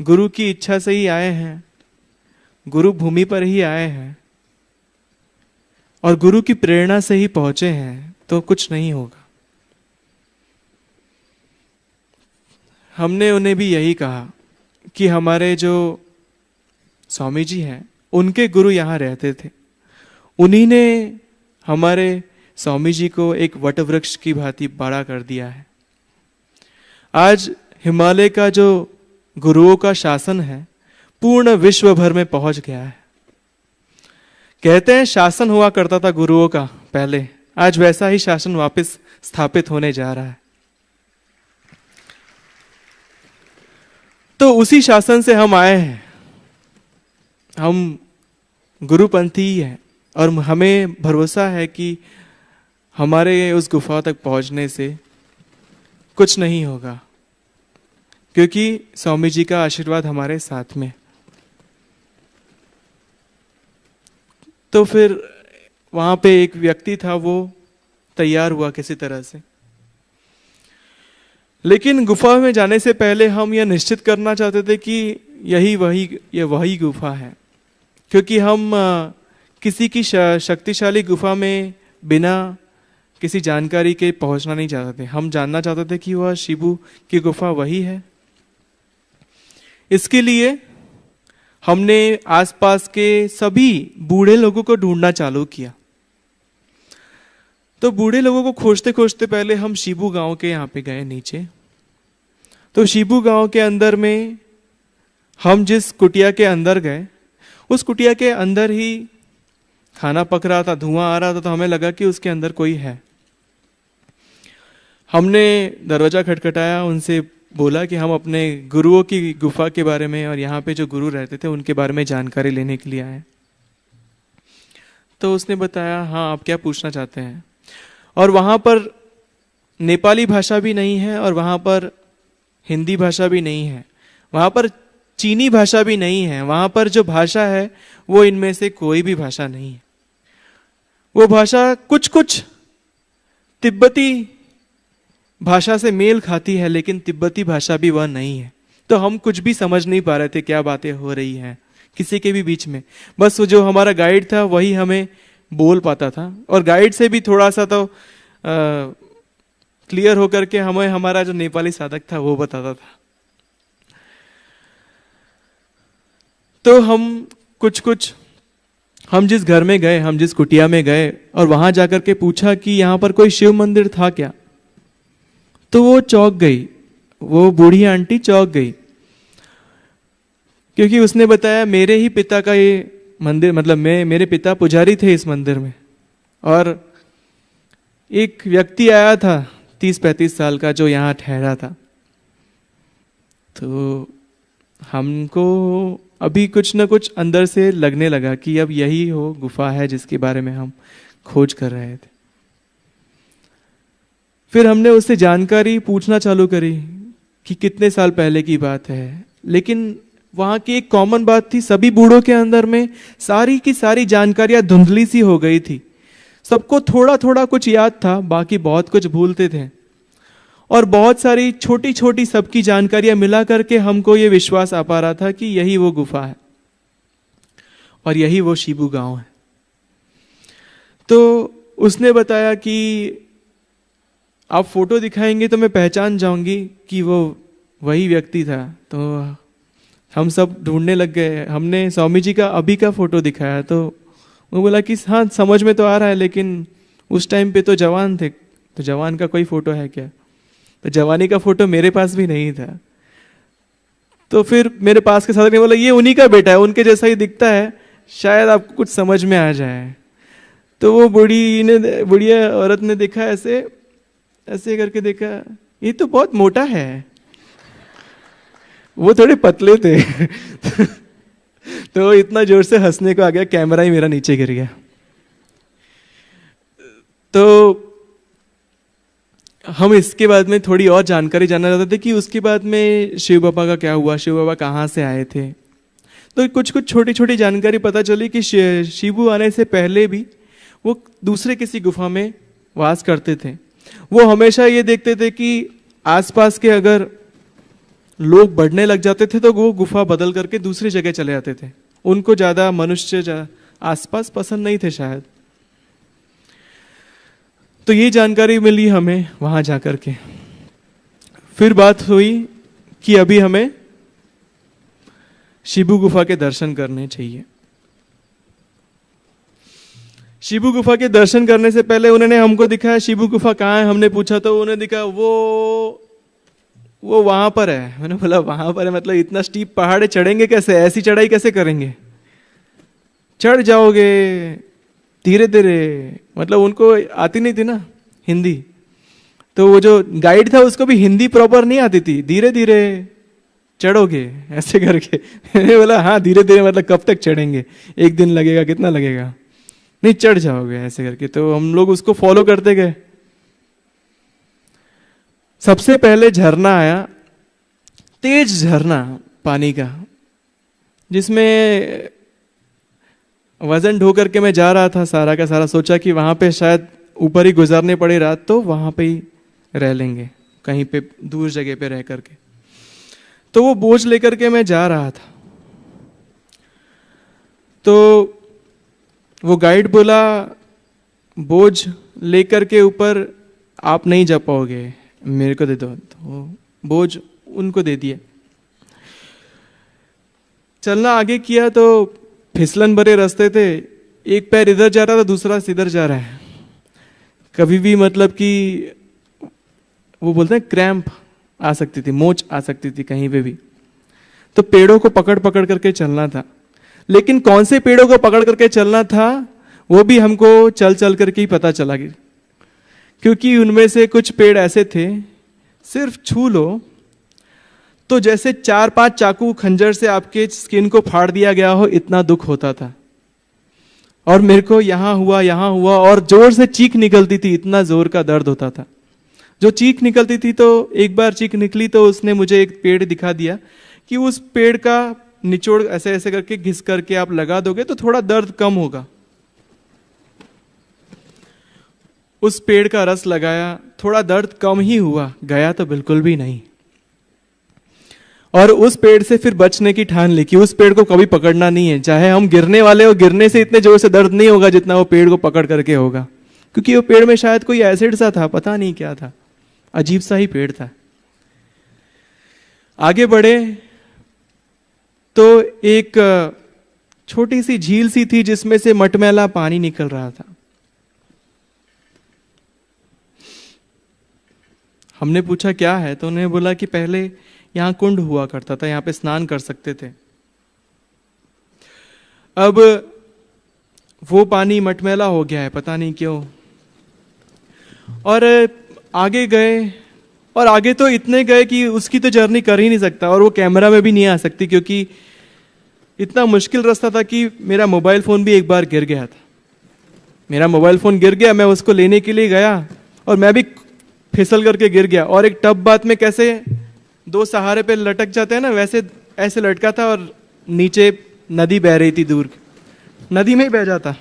गुरु की इच्छा से ही आए हैं, गुरु भूमि पर ही आए हैं और गुरु की प्रेरणा से ही पहुंचे हैं, तो कुछ नहीं होगा। हमने उन्हें भी यही कहा कि हमारे जो स्वामी जी हैं उनके गुरु यहाँ रहते थे, उन्हीं ने हमारे स्वामी जी को एक वटवृक्ष की भांति बड़ा कर दिया है। आज हिमालय का जो गुरुओं का शासन है पूर्ण विश्व भर में पहुंच गया है। कहते हैं शासन हुआ करता था गुरुओं का पहले, आज वैसा ही शासन वापस स्थापित होने जा रहा है। तो उसी शासन से हम आए हैं, हम गुरुपंथी ही हैं और हमें भरोसा है कि हमारे उस गुफा तक पहुंचने से कुछ नहीं होगा, क्योंकि स्वामी जी का आशीर्वाद हमारे साथ में। तो फिर वहां पे एक व्यक्ति था, वो तैयार हुआ किसी तरह से, लेकिन गुफा में जाने से पहले हम यह निश्चित करना चाहते थे कि ये वही गुफा है, क्योंकि हम किसी की शक्तिशाली गुफा में बिना किसी जानकारी के पहुंचना नहीं चाहते थे। हम जानना चाहते थे कि वह शिबू की गुफा वही है। इसके लिए हमने आसपास के सभी बूढ़े लोगों को ढूंढना चालू किया। तो बूढ़े लोगों को खोजते खोजते पहले हम शिबू गांव के यहाँ पे गए नीचे। तो शिबू गांव के अंदर में हम जिस कुटिया के अंदर गए, उस कुटिया के अंदर ही खाना पक रहा था, धुआं आ रहा था, तो हमें लगा कि उसके अंदर कोई है। हमने दरवाजा खटखटाया, उनसे बोला कि हम अपने गुरुओं की गुफा के बारे में और यहाँ पे जो गुरु रहते थे उनके बारे में जानकारी लेने के लिए आए। तो उसने बताया, हाँ आप क्या पूछना चाहते हैं। और वहाँ पर नेपाली भाषा भी नहीं है और वहाँ पर हिंदी भाषा भी नहीं है, वहाँ पर चीनी भाषा भी नहीं है। वहाँ पर जो भाषा है वो इनमें से कोई भी भाषा नहीं है। वो भाषा कुछ कुछ तिब्बती भाषा से मेल खाती है, लेकिन तिब्बती भाषा भी वह नहीं है। तो हम कुछ भी समझ नहीं पा रहे थे क्या बातें हो रही हैं किसी के भी बीच में। बस वो जो हमारा गाइड था वही हमें बोल पाता था, और गाइड से भी थोड़ा सा तो क्लियर होकर के हमें हमारा जो नेपाली साधक था वो बताता था। तो हम जिस घर में गए, हम जिस कुटिया में गए और वहां जाकर के पूछा कि यहाँ पर कोई शिव मंदिर था क्या, तो वो चौंक गई, वो बूढ़ी आंटी चौंक गई, क्योंकि उसने बताया मेरे ही पिता का ये मंदिर, मतलब मेरे पिता पुजारी थे इस मंदिर में, और एक व्यक्ति आया था 30-35 साल का जो यहाँ ठहरा था। तो हमको अभी कुछ न कुछ अंदर से लगने लगा कि अब यही हो गुफा है जिसके बारे में हम खोज कर रहे थे। फिर हमने उससे जानकारी पूछना चालू करी कि कितने साल पहले की बात है, लेकिन वहां की एक कॉमन बात थी, सभी बूढ़ों के अंदर में सारी की सारी जानकारियां धुंधली सी हो गई थी। सबको थोड़ा थोड़ा कुछ याद था, बाकी बहुत कुछ भूलते थे, और बहुत सारी छोटी छोटी सबकी जानकारियां मिला करके हमको ये विश्वास आ पा रहा था कि यही वो गुफा है और यही वो शिबू गांव है। तो उसने बताया कि आप फोटो दिखाएंगे तो मैं पहचान जाऊंगी कि वो वही व्यक्ति था। तो हम सब ढूंढने लग गए। हमने स्वामी जी का अभी का फोटो दिखाया तो वो बोला कि हाँ समझ में तो आ रहा है, लेकिन उस टाइम पे तो जवान थे, तो जवान का कोई फोटो है क्या? तो जवानी का फोटो मेरे पास भी नहीं था। तो फिर मेरे पास के साथ ने बोला ये उन्हीं का बेटा है, उनके जैसा ही दिखता है, शायद आपको कुछ समझ में आ जाए। तो वो बुढ़िया औरत ने देखा, ऐसे करके देखा, ये तो बहुत मोटा है। वो थोड़े पतले थे तो इतना जोर से हंसने को आ गया, कैमरा ही मेरा नीचे गिर गया। तो हम इसके बाद में थोड़ी और जानकारी जानना चाहते थे कि उसके बाद में शिव बाबा का क्या हुआ, शिव बाबा कहाँ से आए थे। तो कुछ कुछ छोटी छोटी जानकारी पता चली कि शिबू आने से पहले भी वो दूसरे किसी गुफा में वास करते थे। वो हमेशा ये देखते थे कि आसपास के अगर लोग बढ़ने लग जाते थे तो वो गुफा बदल करके दूसरी जगह चले जाते थे। उनको ज्यादा मनुष्य आसपास पसंद नहीं थे शायद। तो ये जानकारी मिली हमें वहां जाकर के। फिर बात हुई कि अभी हमें शिबू गुफा के दर्शन करने चाहिए। शिबू गुफा के दर्शन करने से पहले उन्होंने हमको दिखाया शिबू गुफा कहाँ है। हमने पूछा तो उन्होंने दिखा वो वहां पर है। मैंने बोला वहां पर है मतलब इतना स्टीप पहाड़ चढ़ेंगे कैसे, ऐसी चढ़ाई कैसे करेंगे? चढ़ जाओगे धीरे धीरे, मतलब उनको आती नहीं थी ना हिंदी, तो वो जो गाइड था उसको भी हिंदी प्रॉपर नहीं आती थी। धीरे धीरे चढ़ोगे ऐसे करके मैंने बोला हाँ धीरे धीरे मतलब कब तक चढ़ेंगे, एक दिन लगेगा, कितना लगेगा? नहीं चढ़ जाओगे ऐसे करके। तो हम लोग उसको फॉलो करते गए। सबसे पहले झरना आया, तेज झरना पानी का, जिसमें वजन ढो करके मैं जा रहा था सारा का सारा। सोचा कि वहां पे शायद ऊपर ही गुजारने पड़े रात, तो वहां पे ही रह लेंगे कहीं पे दूर जगह पे रह करके। तो वो बोझ लेकर के मैं जा रहा था। तो वो गाइड बोला बोझ लेकर के ऊपर आप नहीं जा पाओगे, मेरे को दे दो। तो बोझ उनको दे दिया। चलना आगे किया तो फिसलन भरे रास्ते थे, एक पैर इधर जा रहा था दूसरा इधर जा रहा है। कभी भी मतलब कि वो बोलते हैं क्रैम्प आ सकती थी, मोच आ सकती थी कहीं पे भी। तो पेड़ों को पकड़ पकड़ करके चलना था, लेकिन कौन से पेड़ों को पकड़ करके चलना था वो भी हमको चल चल करके ही पता चला गया। क्योंकि उनमें से कुछ पेड़ ऐसे थे सिर्फ छू लो तो जैसे 4-5 चाकू खंजर से आपके स्किन को फाड़ दिया गया हो, इतना दुख होता था। और मेरे को यहां हुआ और जोर से चीख निकलती थी, इतना जोर का दर्द होता था। जो चीख निकलती थी तो एक बार चीख निकली तो उसने मुझे एक पेड़ दिखा दिया कि उस पेड़ का निचोड़ ऐसे ऐसे करके घिस करके आप लगा दोगे तो थोड़ा दर्द कम होगा। उस पेड़ का रस लगाया, थोड़ा दर्द कम ही हुआ, गया तो बिल्कुल भी नहीं। और उस पेड़ से फिर बचने की ठान ली कि उस पेड़ को कभी पकड़ना नहीं है, चाहे हम गिरने वाले हो, गिरने से इतने जोर से दर्द नहीं होगा जितना वो पेड़ को पकड़ करके होगा। क्योंकि वो पेड़ में शायद कोई एसिड सा था, पता नहीं क्या था, अजीब सा ही पेड़ था। आगे बढ़े तो एक छोटी सी झील सी थी जिसमें से मटमैला पानी निकल रहा था। हमने पूछा क्या है, तो उन्होंने बोला कि पहले यहां कुंड हुआ करता था, यहां पे स्नान कर सकते थे। अब वो पानी मटमैला हो गया है, पता नहीं क्यों। और आगे गए, और आगे तो इतने गए कि उसकी तो जर्नी कर ही नहीं सकता, और वो कैमरा में भी नहीं आ सकती क्योंकि इतना मुश्किल रास्ता था कि मेरा मोबाइल फोन भी एक बार गिर गया था। मेरा मोबाइल फोन गिर गया, मैं उसको लेने के लिए गया और मैं भी फिसल करके गिर गया। और एक टब बात में कैसे दो सहारे पे लटक जाते हैं ना, वैसे ऐसे लटका था और नीचे नदी बह रही थी, दूर नदी में ही बह जाता।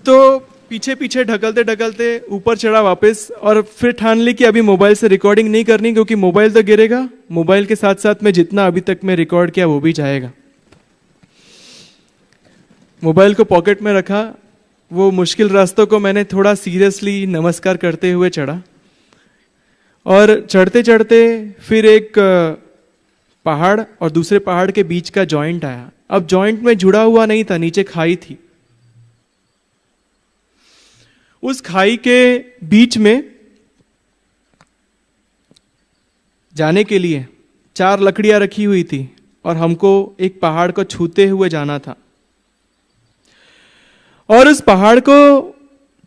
तो पीछे पीछे ढकलते ढकलते ऊपर चढ़ा वापस, और फिर ठान ली कि अभी मोबाइल से रिकॉर्डिंग नहीं करनी क्योंकि मोबाइल तो गिरेगा, मोबाइल के साथ साथ में जितना अभी तक मैं रिकॉर्ड किया वो भी जाएगा। मोबाइल को पॉकेट में रखा। वो मुश्किल रास्तों को मैंने थोड़ा सीरियसली नमस्कार करते हुए चढ़ा, और चढ़ते चढ़ते फिर एक पहाड़ और दूसरे पहाड़ के बीच का जॉइंट आया। अब जॉइंट में जुड़ा हुआ नहीं था, नीचे खाई थी। उस खाई के बीच में जाने के लिए 4 लकड़ियां रखी हुई थी और हमको एक पहाड़ को छूते हुए जाना था। और उस पहाड़ को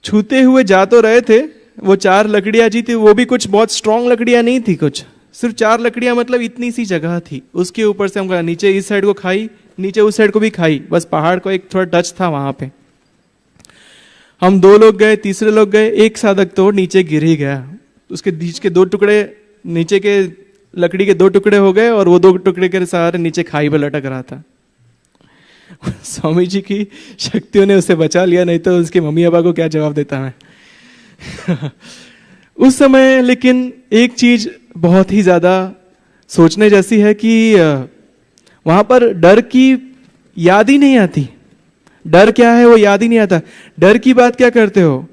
छूते हुए जा तो रहे थे, वो 4 लकड़ियां जी थी, वो भी कुछ बहुत स्ट्रांग लकड़ियां नहीं थी, कुछ सिर्फ 4 लकड़ियां, मतलब इतनी सी जगह थी। उसके ऊपर से हम नीचे इस साइड को खाई, नीचे उस साइड को भी खाई, बस पहाड़ को एक थोड़ा टच था वहां पे। हम 2 लोग गए, तीसरे लोग गए, एक साधक तो नीचे गिर ही गया। उसके बीच के 2 टुकड़े, नीचे के लकड़ी के 2 टुकड़े हो गए और वो 2 टुकड़े के सहारे नीचे खाई पे लटक रहा था। स्वामी जी की शक्तियों ने उसे बचा लिया, नहीं तो उसके मम्मी पापा को क्या जवाब देता मैं। उस समय लेकिन एक चीज बहुत ही ज्यादा सोचने जैसी है कि वहां पर डर की याद ही नहीं आती। डर क्या है वो याद ही नहीं आता। डर की बात क्या करते हो,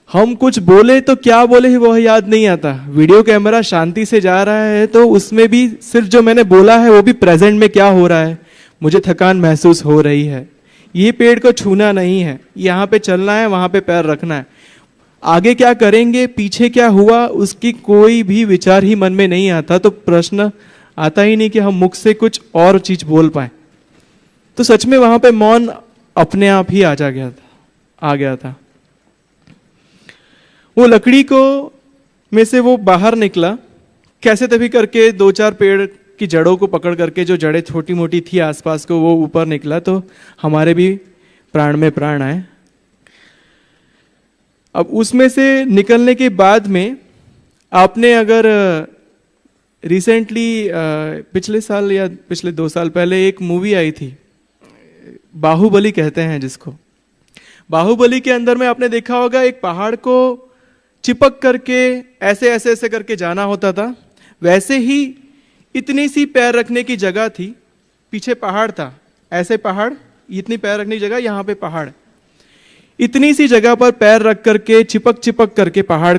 हम कुछ बोले तो क्या बोले ही वो याद नहीं आता। वीडियो कैमरा शांति से जा रहा है तो उसमें भी सिर्फ जो मैंने बोला है वो भी प्रेजेंट में क्या हो रहा है, मुझे थकान महसूस हो रही है, ये पेड़ को छूना नहीं है, यहाँ पे चलना है, वहां पे पैर रखना है, आगे क्या करेंगे, पीछे क्या हुआ, उसकी कोई भी विचार ही मन में नहीं आता। तो प्रश्न आता ही नहीं कि हम मुख से कुछ और चीज बोल पाए। तो सच में वहां पे मौन अपने आप ही आ गया था। वो लकड़ी को में से वो बाहर निकला, कैसे तभी करके 2-4 पेड़ की जड़ों को पकड़ करके, जो जड़ें छोटी मोटी थी आसपास को, वो ऊपर निकला। तो हमारे भी प्राण में प्राण आए। अब उसमें से निकलने के बाद में आपने अगर रिसेंटली पिछले साल या पिछले 2 साल पहले एक मूवी आई थी, बाहुबली कहते हैं जिसको, बाहुबली के अंदर में आपने देखा होगा एक पहाड़ को चिपक करके ऐसे ऐसे ऐसे करके जाना होता था। वैसे ही इतनी सी पैर रखने की जगह थी, पीछे पहाड़ था, ऐसे पहाड़, इतनी पैर रखने की जगह, यहाँ पे पहाड़, इतनी सी जगह पर पैर रख करके चिपक करके पहाड़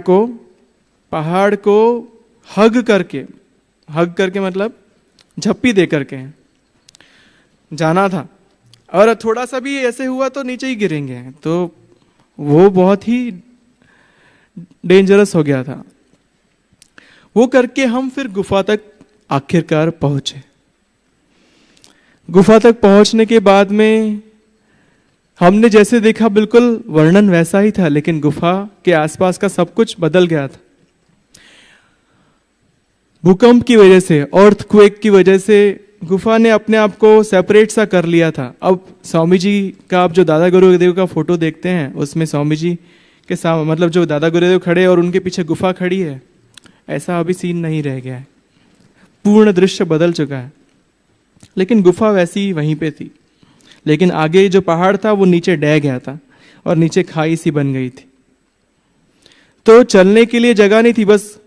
को हग करके मतलब झप्पी दे करके जाना था। और थोड़ा सा भी ऐसे हुआ तो नीचे ही गिरेंगे, तो वो बहुत ही डेंजरस हो गया था। वो करके हम फिर गुफा तक आखिरकार पहुंचे। गुफा तक पहुंचने के बाद में हमने जैसे देखा बिल्कुल वर्णन वैसा ही था, लेकिन गुफा के आसपास का सब कुछ बदल गया था। भूकंप की वजह से, अर्थक्वेक की वजह से गुफा ने अपने आप को सेपरेट सा कर लिया था। अब स्वामी जी का आप जो दादा गुरुदेव का फोटो देखते हैं, उसमें स्वामी जी के सामने, मतलब जो दादा गुरुदेव खड़े और उनके पीछे गुफा खड़ी है, ऐसा अभी सीन नहीं रह गया है, पूर्ण दृश्य बदल चुका है। लेकिन गुफा वैसी वहीं पे थी, लेकिन आगे जो पहाड़ था वो नीचे डह गया था और नीचे खाई सी बन गई थी। तो चलने के लिए जगह नहीं थी, बस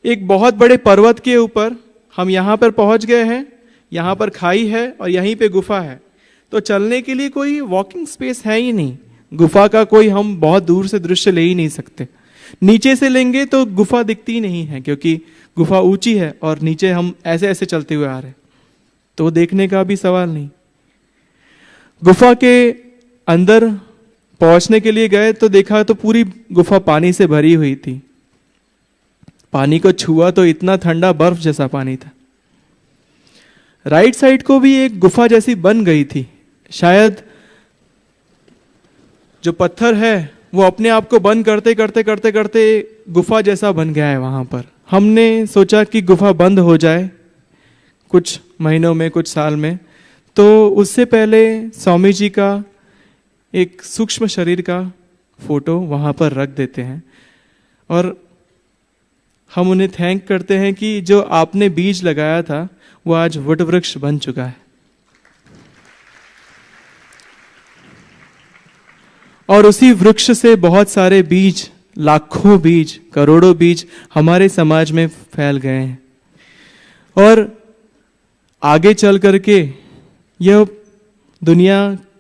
एक बहुत बड़े पर्वत के ऊपर हम यहाँ पर पहुंच गए हैं, यहाँ पर खाई है और यहीं पे गुफा है। तो चलने के लिए कोई वॉकिंग स्पेस है ही नहीं, गुफा का कोई हम बहुत दूर से दृश्य ले ही नहीं सकते। नीचे से लेंगे तो गुफा दिखती नहीं है, क्योंकि गुफा ऊंची है और नीचे हम ऐसे ऐसे चलते हुए आ रहे, तो देखने का भी सवाल नहीं। गुफा के अंदर पहुंचने के लिए गए तो देखा तो पूरी गुफा पानी से भरी हुई थी। पानी को छुआ तो इतना ठंडा बर्फ जैसा पानी था। राइट साइड को भी एक गुफा जैसी बन गई थी, शायद जो पत्थर है वो अपने आप को बंद करते करते करते करते गुफा जैसा बन गया है वहां पर। हमने सोचा कि गुफा बंद हो जाए कुछ महीनों में, कुछ साल में, तो उससे पहले स्वामी जी का एक सूक्ष्म शरीर का फोटो वहां पर रख देते हैं और हम उन्हें थैंक करते हैं कि जो आपने बीज लगाया था वो आज वट वृक्ष बन चुका है। और उसी वृक्ष से बहुत सारे बीज, लाखों बीज, करोड़ों बीज हमारे समाज में फैल गए हैं। और आगे चल करके यह दुनिया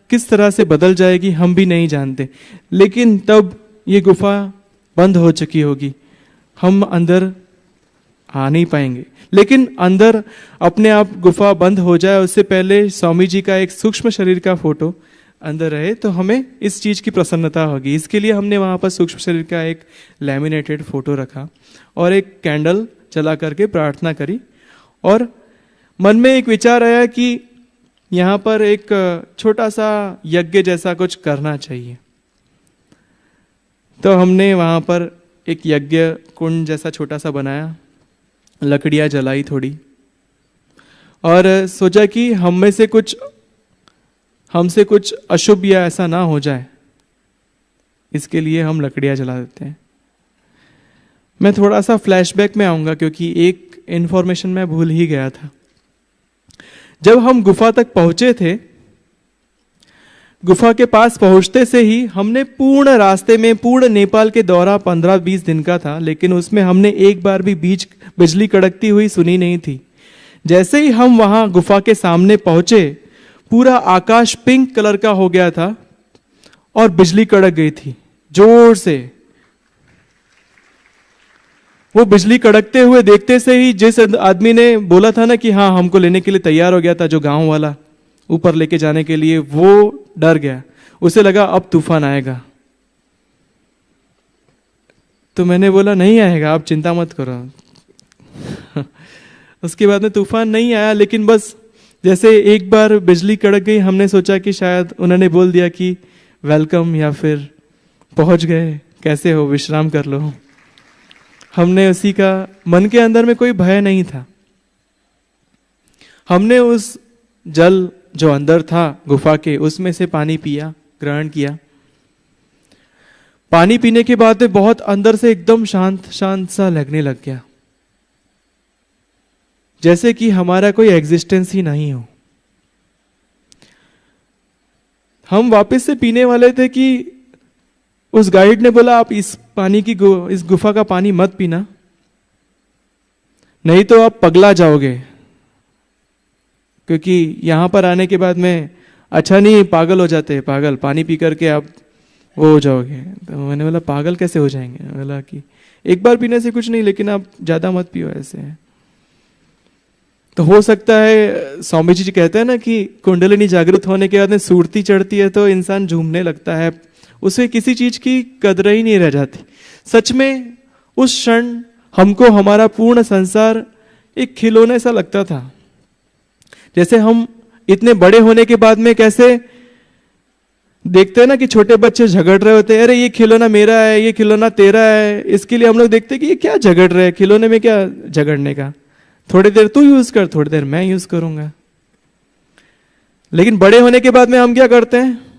किस तरह से बदल जाएगी हम भी नहीं जानते, लेकिन तब ये गुफा बंद हो चुकी होगी, हम अंदर आ नहीं पाएंगे। लेकिन अंदर अपने आप गुफा बंद हो जाए उससे पहले स्वामी जी का एक सूक्ष्म शरीर का फोटो अंदर रहे तो हमें इस चीज की प्रसन्नता होगी। इसके लिए हमने वहां पर सूक्ष्म शरीर का एक लैमिनेटेड फोटो रखा और एक कैंडल जला करके प्रार्थना करी। और मन में एक विचार आया कि यहाँ पर एक छोटा सा यज्ञ जैसा कुछ करना चाहिए। तो हमने वहां पर एक यज्ञ कुंड जैसा छोटा सा बनाया, लकड़ियाँ जलाई थोड़ी, और सोचा कि हमसे कुछ अशुभ या ऐसा ना हो जाए, इसके लिए हम लकड़ियाँ जला देते हैं। मैं थोड़ा सा फ्लैशबैक में आऊँगा क्योंकि एक इन्फॉर्मेशन मैं भूल ही गया था। जब हम गुफा तक पहुँचे थे, गुफा के पास पहुँचते से ही हमने पूर्ण रास्ते में, पूर्ण नेपाल के दौरा 15-20 दिन का था, लेकिन उसमें हमने एक बार भी बिजली कड़कती हुई सुनी नहीं थी। जैसे ही हम वहाँ गुफा के सामने पहुँचे, पूरा आकाश पिंक कलर का हो गया था और बिजली कड़क गई थी जोर से। वो बिजली कड़कते हुए देखते से ही जिस आदमी ने बोला था ना कि हाँ हमको लेने के लिए तैयार हो गया था, जो गांव वाला ऊपर लेके जाने के लिए, वो डर गया। उसे लगा अब तूफान आएगा। तो मैंने बोला नहीं आएगा, आप चिंता मत करो। उसके बाद में तूफान नहीं आया, लेकिन बस जैसे एक बार बिजली कड़क गई, हमने सोचा कि शायद उन्होंने बोल दिया कि वेलकम, या फिर पहुंच गए, कैसे हो, विश्राम कर लो। हमने उसी का, मन के अंदर में कोई भय नहीं था। हमने उस जल जो अंदर था गुफा के, उसमें से पानी पिया, ग्रहण किया। पानी पीने के बाद में बहुत अंदर से एकदम शांत शांत सा लगने लग गया, जैसे कि हमारा कोई एग्जिस्टेंस ही नहीं हो। हम वापस से पीने वाले थे कि उस गाइड ने बोला आप इस गुफा का पानी मत पीना, नहीं तो आप पगला जाओगे, क्योंकि यहां पर आने के बाद में अच्छा नहीं, पागल हो जाते हैं, पागल पानी पी करके आप वो हो जाओगे। तो मैंने बोला पागल कैसे हो जाएंगे? बोला कि एक बार पीने से कुछ नहीं, लेकिन आप ज्यादा मत पियो ऐसे। तो हो सकता है, स्वामी जी कहते हैं ना कि कुंडलिनी जागृत होने के बाद में सुरती चढ़ती है तो इंसान झूमने लगता है, उसे किसी चीज की कदर ही नहीं रह जाती। सच में उस क्षण हमको हमारा पूर्ण संसार एक खिलौने सा लगता था। जैसे हम इतने बड़े होने के बाद में कैसे देखते हैं ना कि छोटे बच्चे झगड़ रहे होते हैं, अरे ये खिलौना मेरा है, ये खिलौना तेरा है। इसके लिए हम लोग देखते हैं कि ये क्या झगड़ रहे हैं, खिलौने में क्या झगड़ने का, थोड़ी देर तू यूज कर, थोड़ी देर मैं यूज करूंगा। लेकिन बड़े होने के बाद में हम क्या करते हैं,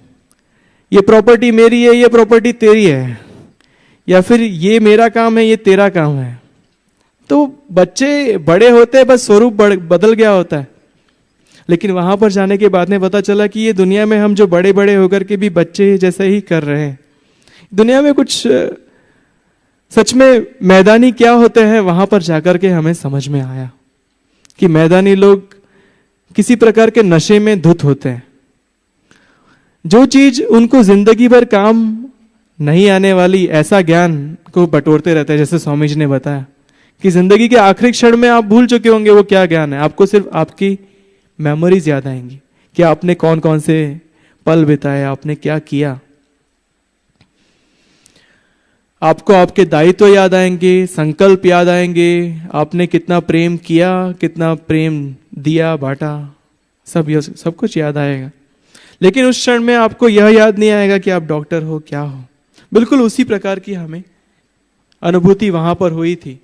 ये प्रॉपर्टी मेरी है, ये प्रॉपर्टी तेरी है, या फिर ये मेरा काम है, ये तेरा काम है। तो बच्चे बड़े होते हैं, बस स्वरूप बदल गया होता है। लेकिन वहां पर जाने के बाद में पता चला कि ये दुनिया में हम जो बड़े बड़े होकर के भी बच्चे जैसे ही कर रहे हैं। दुनिया में कुछ सच में मैदानी क्या होते हैं, वहां पर जाकर के हमें समझ में आया कि मैदानी लोग किसी प्रकार के नशे में धुत होते हैं। जो चीज उनको जिंदगी भर काम नहीं आने वाली, ऐसा ज्ञान को बटोरते रहते हैं। जैसे स्वामी जी ने बताया कि जिंदगी के आखिरी क्षण में आप भूल चुके होंगे वो क्या ज्ञान है, आपको सिर्फ आपकी मेमोरीज याद आएंगी कि आपने कौन कौन से पल बिताए, आपने क्या किया। आपको आपके दायित्व याद आएंगे, संकल्प याद आएंगे, आपने कितना प्रेम किया, कितना प्रेम दिया, बांटा, सब कुछ याद आएगा। लेकिन उस क्षण में आपको यह याद नहीं आएगा कि आप डॉक्टर हो, क्या हो। बिल्कुल उसी प्रकार की हमें अनुभूति वहां पर हुई थी।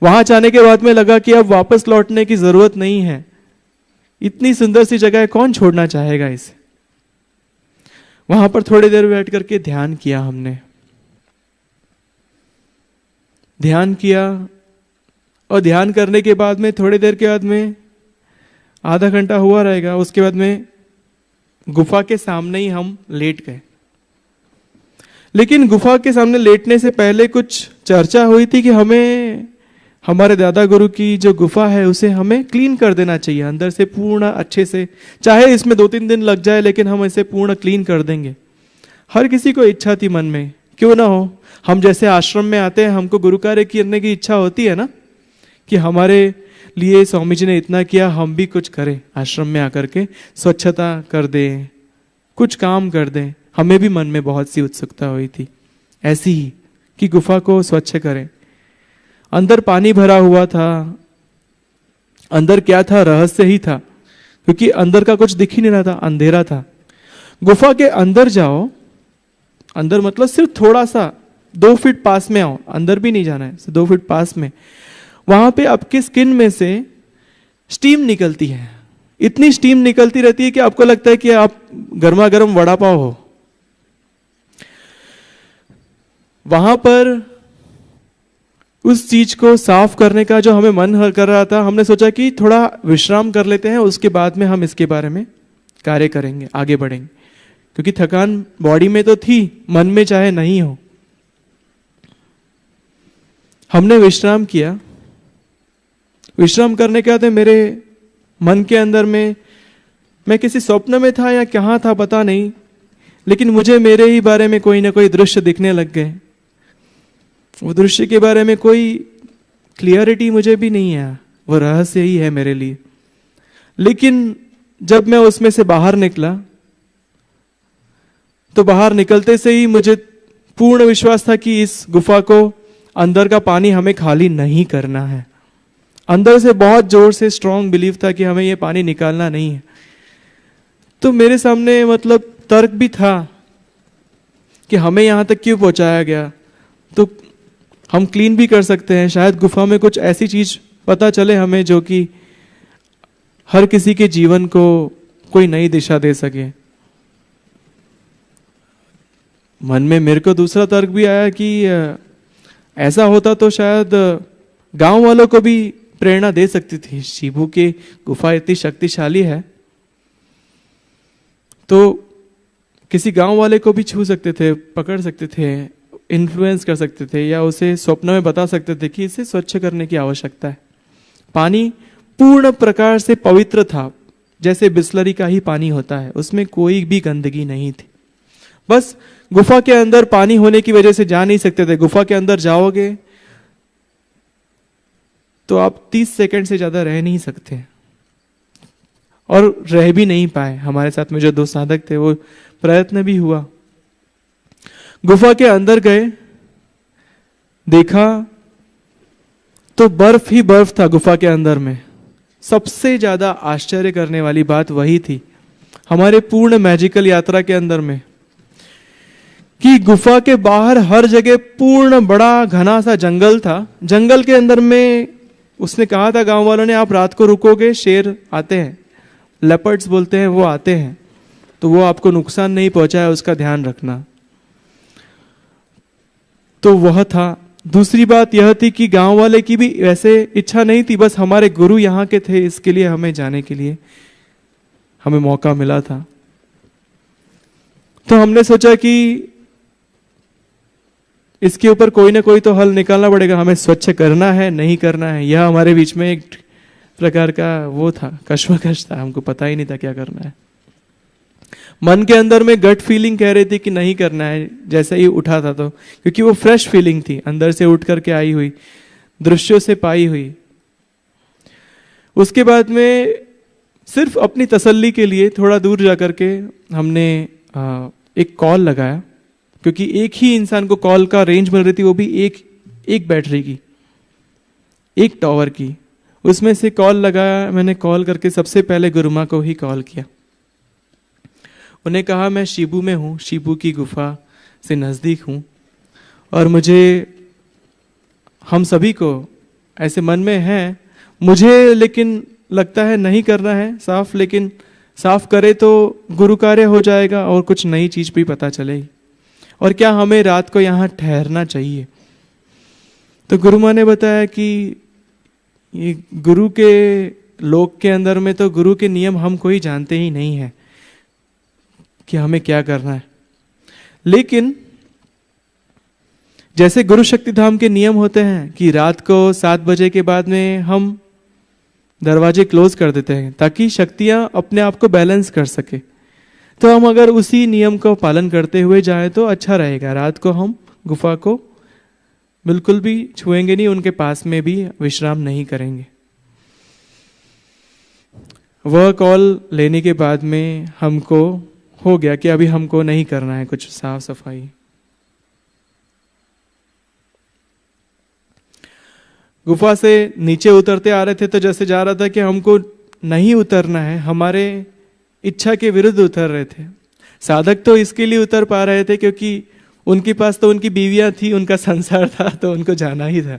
वहां जाने के बाद में लगा कि अब वापस लौटने की जरूरत नहीं है, इतनी सुंदर सी जगह है, कौन छोड़ना चाहेगा इसे। वहां पर थोड़ी देर बैठ करके ध्यान किया हमने, ध्यान किया, और ध्यान करने के बाद में थोड़ी देर के बाद में आधा घंटा हुआ रहेगा, उसके बाद में गुफा के सामने ही हम लेट गए। लेकिन गुफा के सामने लेटने से पहले कुछ चर्चा हुई थी कि हमें हमारे दादा गुरु की जो गुफा है उसे हमें क्लीन कर देना चाहिए अंदर से पूर्ण अच्छे से, चाहे इसमें 2-3 दिन लग जाए, लेकिन हम इसे पूर्ण क्लीन कर देंगे। हर किसी को इच्छा थी मन में, क्यों ना हो। हम जैसे आश्रम में आते हैं, हमको गुरु कार्य करने की इच्छा होती है ना, कि हमारे लिए स्वामी जी ने इतना किया, हम भी कुछ करें, आश्रम में आकर के स्वच्छता कर दें, कुछ काम कर दें। हमें भी मन में बहुत सी उत्सुकता हुई थी ऐसी ही कि गुफा को स्वच्छ करें। अंदर पानी भरा हुआ था, अंदर क्या था, रहस्य ही था, क्योंकि अंदर का कुछ दिख ही नहीं रहा था, अंधेरा था। गुफा के अंदर जाओ, अंदर मतलब सिर्फ थोड़ा सा 2 फीट पास में आओ, अंदर भी नहीं जाना है, 2 फीट पास में, वहां पे आपके स्किन में से स्टीम निकलती है, इतनी स्टीम निकलती रहती है कि आपको लगता है कि आप गर्मा गर्म वड़ा पाव हो। वहां पर उस चीज को साफ करने का जो हमें मन कर रहा था, हमने सोचा कि थोड़ा विश्राम कर लेते हैं, उसके बाद में हम इसके बारे में कार्य करेंगे, आगे बढ़ेंगे, क्योंकि थकान बॉडी में तो थी, मन में चाहे नहीं हो। हमने विश्राम किया। विश्राम करने के बाद मेरे मन के अंदर में, मैं किसी स्वप्न में था या कहाँ था पता नहीं, लेकिन मुझे मेरे ही बारे में कोई ना कोई दृश्य दिखने लग गए। वो दृश्य के बारे में कोई क्लियरिटी मुझे भी नहीं है, वो रहस्य ही है मेरे लिए। लेकिन जब मैं उसमें से बाहर निकला, तो बाहर निकलते से ही मुझे पूर्ण विश्वास था कि इस गुफा को, अंदर का पानी हमें खाली नहीं करना है। अंदर से बहुत जोर से स्ट्रांग बिलीव था कि हमें ये पानी निकालना नहीं है। तो मेरे सामने मतलब तर्क भी था कि हमें यहां तक क्यों पहुंचाया गया, तो हम क्लीन भी कर सकते हैं, शायद गुफा में कुछ ऐसी चीज पता चले हमें जो कि हर किसी के जीवन को कोई नई दिशा दे सके। मन में मेरे को दूसरा तर्क भी आया कि ऐसा होता तो शायद गांव वालों को भी प्रेरणा दे सकती थी। शिबू की गुफा इतनी शक्तिशाली है तो किसी गांव वाले को भी छू सकते थे, पकड़ सकते थे, इन्फ्लुएंस कर सकते थे, या उसे स्वप्न में बता सकते थे कि इसे स्वच्छ करने की आवश्यकता है। पानी पूर्ण प्रकार से पवित्र था, जैसे बिस्लरी का ही पानी होता है, उसमें कोई भी गंदगी नहीं थी। बस गुफा के अंदर पानी होने की वजह से जा नहीं सकते थे। गुफा के अंदर जाओगे तो आप 30 सेकंड से ज्यादा रह नहीं सकते, और रह भी नहीं पाए। हमारे साथ में जो 2 साधक थे, वो प्रयत्न भी हुआ। गुफा के अंदर गए, देखा तो बर्फ ही बर्फ था गुफा के अंदर में। सबसे ज्यादा आश्चर्य करने वाली बात वही थी हमारे पूर्ण मैजिकल यात्रा के अंदर में, कि गुफा के बाहर हर जगह पूर्ण बड़ा घना सा जंगल था। जंगल के अंदर में उसने कहा था गांव वालों ने, आप रात को रुकोगे, शेर आते हैं, लेपर्ड्स बोलते हैं, वो आते हैं, तो वो आपको नुकसान नहीं पहुंचाए, उसका ध्यान रखना। तो वह था। दूसरी बात यह थी कि गांव वाले की भी वैसे इच्छा नहीं थी, बस हमारे गुरु यहाँ के थे, इसके लिए हमें जाने के लिए हमें मौका मिला था। तो हमने सोचा कि इसके ऊपर कोई ना कोई तो हल निकालना पड़ेगा, हमें स्वच्छ करना है नहीं करना है। यह हमारे बीच में एक प्रकार का वो था, कश्मकश था, हमको पता ही नहीं था क्या करना है। मन के अंदर में गट फीलिंग कह रही थी कि नहीं करना है, जैसे ही उठा था तो, क्योंकि वो फ्रेश फीलिंग थी, अंदर से उठ करके आई हुई, दृश्यों से पाई हुई। उसके बाद में सिर्फ अपनी तसल्ली के लिए थोड़ा दूर जाकर के हमने एक कॉल लगाया, क्योंकि एक ही इंसान को कॉल का रेंज मिल रही थी, वो भी एक बैटरी की, एक टावर की। उसमें से कॉल लगाया मैंने। कॉल करके सबसे पहले गुरुमा को ही कॉल किया। उन्हें कहा मैं शिबू में हूँ, शिबू की गुफा से नज़दीक हूँ, और मुझे, हम सभी को ऐसे मन में है, मुझे लेकिन लगता है नहीं करना है साफ, लेकिन साफ करे तो गुरु कार्य हो जाएगा और कुछ नई चीज भी पता चलेगी। और क्या हमें रात को यहाँ ठहरना चाहिए? तो गुरुमा ने बताया कि ये गुरु के लोक के अंदर में तो गुरु के नियम हम कोई जानते ही नहीं है कि हमें क्या करना है, लेकिन जैसे गुरु शक्ति धाम के नियम होते हैं कि रात को 7 बजे के बाद में हम दरवाजे क्लोज कर देते हैं ताकि शक्तियां अपने आप को बैलेंस कर सके, तो हम अगर उसी नियम को पालन करते हुए जाएं तो अच्छा रहेगा। रात को हम गुफा को बिल्कुल भी छुएंगे नहीं, उनके पास में भी विश्राम नहीं करेंगे। वह कॉल लेने के बाद में हमको हो गया कि अभी हमको नहीं करना है कुछ साफ सफाई। गुफा से नीचे उतरते आ रहे थे तो जैसे जा रहा था कि हमको नहीं उतरना है, हमारे इच्छा के विरुद्ध उतर रहे थे। साधक तो इसके लिए उतर पा रहे थे क्योंकि उनके पास तो उनकी बीवियां थी, उनका संसार था, तो उनको जाना ही था।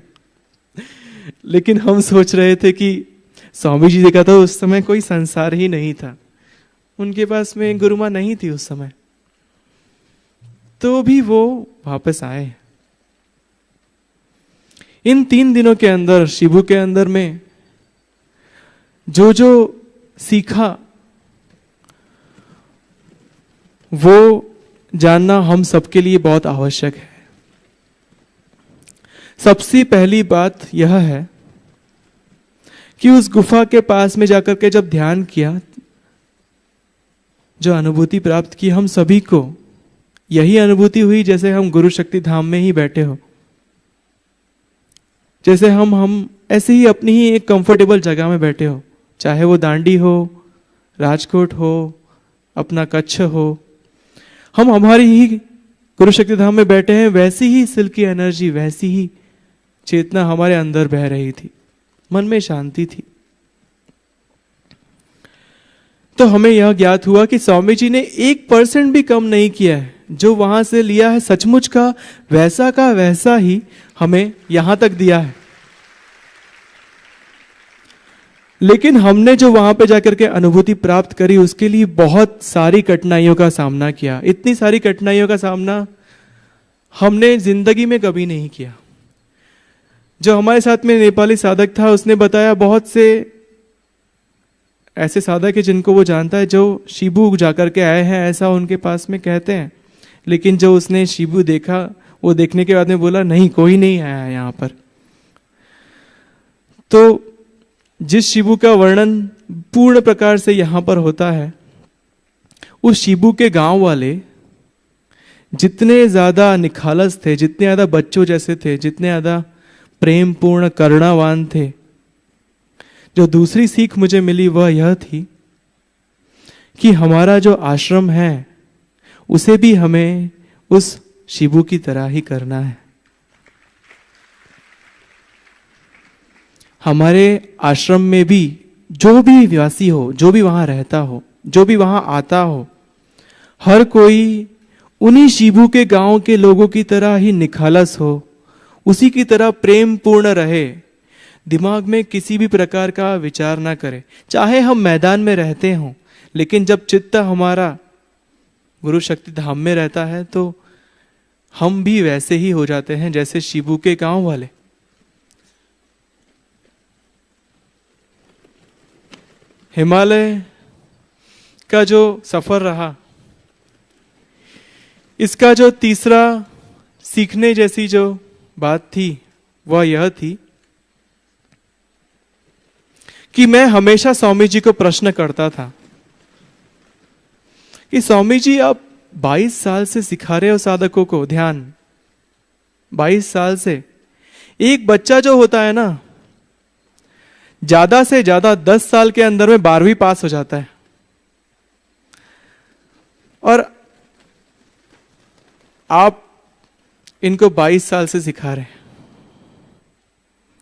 लेकिन हम सोच रहे थे कि स्वामी जी का तो उस समय कोई संसार ही नहीं था, उनके पास में गुरुमा नहीं थी उस समय, तो भी वो वापस आए। इन 3 दिनों के अंदर शिबू के अंदर में जो जो सीखा वो जानना हम सबके लिए बहुत आवश्यक है। सबसे पहली बात यह है कि उस गुफा के पास में जाकर के जब ध्यान किया, जो अनुभूति प्राप्त की, हम सभी को यही अनुभूति हुई जैसे हम गुरु शक्ति धाम में ही बैठे हो, जैसे हम ऐसे ही अपनी ही एक कंफर्टेबल जगह में बैठे हो, चाहे वो दांडी हो, राजकोट हो, अपना कच्छ हो, हम हमारी ही गुरु शक्ति धाम में बैठे हैं। वैसी ही सिल्की एनर्जी, वैसी ही चेतना हमारे अंदर बह रही थी, मन में शांति थी। तो हमें यह ज्ञात हुआ कि स्वामी जी ने 1% भी कम नहीं किया है, जो वहां से लिया है सचमुच का वैसा ही हमें यहां तक दिया है। लेकिन हमने जो वहां पे जाकर के अनुभूति प्राप्त करी, उसके लिए बहुत सारी कठिनाइयों का सामना किया। इतनी सारी कठिनाइयों का सामना हमने जिंदगी में कभी नहीं किया। जो हमारे साथ में नेपाली साधक था, उसने बताया बहुत से ऐसे साधक है जिनको वो जानता है, जो शिबू जाकर के आए हैं, ऐसा उनके पास में कहते हैं। लेकिन जो उसने शिबू देखा, वो देखने के बाद में बोला नहीं, कोई नहीं आया है यहाँ पर। तो जिस शिबू का वर्णन पूर्ण प्रकार से यहां पर होता है, उस शिबू के गांव वाले जितने ज्यादा निखालस थे, जितने ज्यादा बच्चों जैसे थे, जितने ज्यादा प्रेम पूर्ण करुणावान थे। जो दूसरी सीख मुझे मिली वह यह थी कि हमारा जो आश्रम है उसे भी हमें उस शिबू की तरह ही करना है। हमारे आश्रम में भी जो भी वासी हो, जो भी वहां रहता हो, जो भी वहां आता हो, हर कोई उन्हीं शिबू के गांव के लोगों की तरह ही निखालस हो, उसी की तरह प्रेम पूर्ण रहे, दिमाग में किसी भी प्रकार का विचार ना करे। चाहे हम मैदान में रहते हों, लेकिन जब चित्त हमारा गुरु शक्ति धाम में रहता है तो हम भी वैसे ही हो जाते हैं जैसे शिबू के गांव वाले। हिमालय का जो सफर रहा, इसका जो तीसरा सीखने जैसी जो बात थी वह यह थी कि मैं हमेशा स्वामी जी को प्रश्न करता था कि स्वामी जी आप 22 साल से सिखा रहे हो साधकों को ध्यान, 22 साल से। एक बच्चा जो होता है ना, ज्यादा से ज्यादा 10 साल के अंदर में 12वीं पास हो जाता है, और आप इनको 22 साल से सिखा रहे हैं।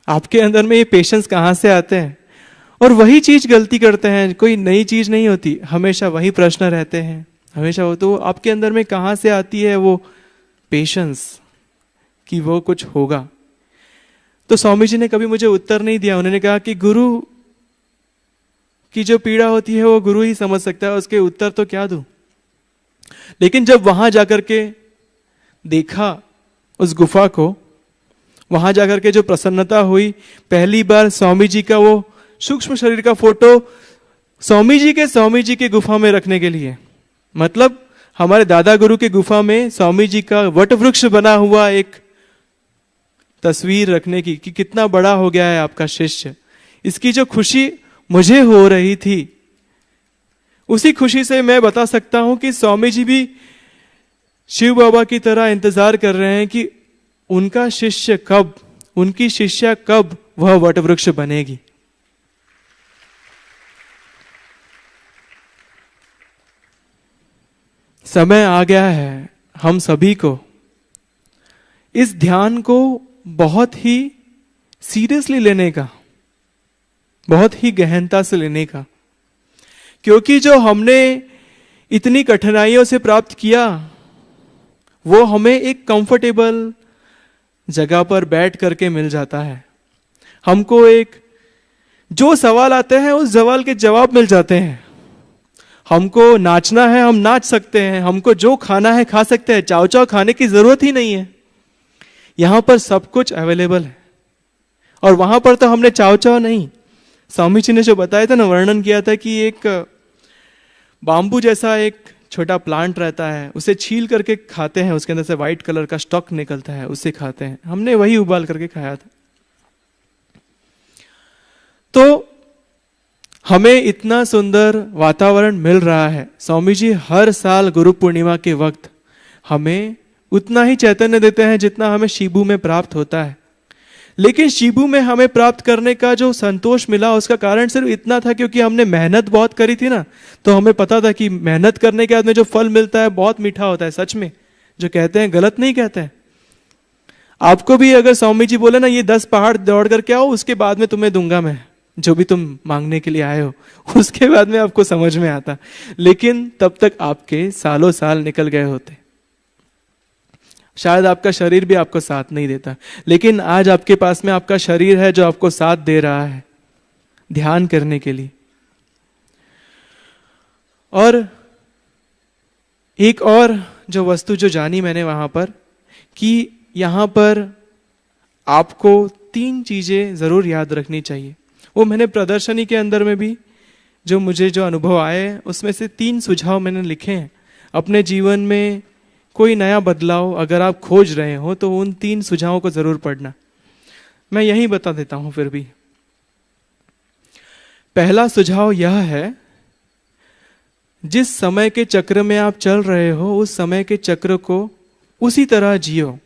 आपके अंदर में ये पेशेंस कहां से आते हैं? और वही चीज गलती करते हैं, कोई नई चीज नहीं होती, हमेशा वही प्रश्न रहते हैं, हमेशा वो। तो आपके अंदर में कहां से आती है वो पेशेंस कि वो कुछ होगा? तो स्वामी जी ने कभी मुझे उत्तर नहीं दिया। उन्होंने कहा कि गुरु की जो पीड़ा होती है वो गुरु ही समझ सकता है, उसके उत्तर तो क्या दूं। लेकिन जब वहां जाकर के देखा उस गुफा को, वहां जाकर के जो प्रसन्नता हुई, पहली बार स्वामी जी का वो सूक्ष्म शरीर का फोटो स्वामी जी के गुफा में रखने के लिए, मतलब हमारे दादा गुरु के गुफा में स्वामी जी का वट वृक्ष बना हुआ एक तस्वीर रखने की, कि कितना बड़ा हो गया है आपका शिष्य। इसकी जो खुशी मुझे हो रही थी, उसी खुशी से मैं बता सकता हूं कि स्वामी जी भी शिव बाबा की तरह इंतजार कर रहे हैं कि उनका शिष्य कब, उनकी शिष्या कब वह वट वृक्ष बनेगी। समय आ गया है हम सभी को इस ध्यान को बहुत ही सीरियसली लेने का, बहुत ही गहनता से लेने का, क्योंकि जो हमने इतनी कठिनाइयों से प्राप्त किया वो हमें एक कंफर्टेबल जगह पर बैठ करके मिल जाता है। हमको एक जो सवाल आते हैं उस सवाल के जवाब मिल जाते हैं। हमको नाचना है, हम नाच सकते हैं। हमको जो खाना है खा सकते हैं। चाव चाव खाने की जरूरत ही नहीं है। यहां पर सब कुछ अवेलेबल है। और वहां पर तो हमने चाव चाव नहीं, स्वामी जी ने जो बताया था ना, वर्णन किया था कि एक बाम्बू जैसा एक छोटा प्लांट रहता है, उसे छील करके खाते हैं, उसके अंदर से व्हाइट कलर का स्टॉक निकलता है, उसे खाते हैं। हमने वही उबाल करके खाया था। तो हमें इतना सुंदर वातावरण मिल रहा है। स्वामी जी हर साल गुरु पूर्णिमा के वक्त हमें उतना ही चैतन्य देते हैं जितना हमें शिबू में प्राप्त होता है। लेकिन शिबू में हमें प्राप्त करने का जो संतोष मिला उसका कारण सिर्फ इतना था क्योंकि हमने मेहनत बहुत करी थी ना, तो हमें पता था कि मेहनत करने के बाद में जो फल मिलता है बहुत मीठा होता है। सच में जो कहते हैं गलत नहीं कहते हैं। आपको भी अगर स्वामी जी बोले ना ये 10 पहाड़ दौड़ करके आओ, उसके बाद में तुम्हें दूंगा मैं जो भी तुम मांगने के लिए आए हो, उसके बाद में आपको समझ में आता। लेकिन तब तक आपके सालों साल निकल गए होते। शायद आपका शरीर भी आपको साथ नहीं देता। लेकिन आज आपके पास में आपका शरीर है जो आपको साथ दे रहा है ध्यान करने के लिए। और एक और जो वस्तु जो जानी मैंने वहां पर, कि यहां पर आपको 3 चीजें जरूर याद रखनी चाहिए। वो मैंने प्रदर्शनी के अंदर में भी जो मुझे जो अनुभव आए उसमें से 3 सुझाव मैंने लिखे हैं। अपने जीवन में कोई नया बदलाव अगर आप खोज रहे हो तो उन 3 सुझावों को जरूर पढ़ना। मैं यही बता देता हूं फिर भी। पहला सुझाव यह है, जिस समय के चक्र में आप चल रहे हो उस समय के चक्र को उसी तरह जियो।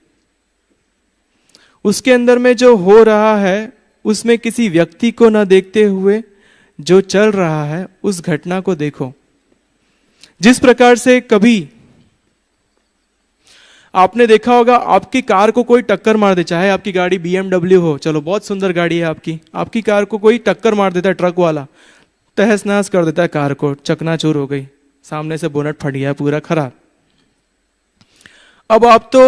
उसके अंदर में जो हो रहा है उसमें किसी व्यक्ति को न देखते हुए जो चल रहा है उस घटना को देखो। जिस प्रकार से कभी आपने देखा होगा आपकी कार को कोई टक्कर मार दे, चाहे आपकी गाड़ी BMW हो, चलो बहुत सुंदर गाड़ी है आपकी कार को कोई टक्कर मार देता है, ट्रक वाला तहस नहस कर देता है कार को, चकनाचूर हो गई, सामने से बोनट फट गया पूरा खराब। अब आप तो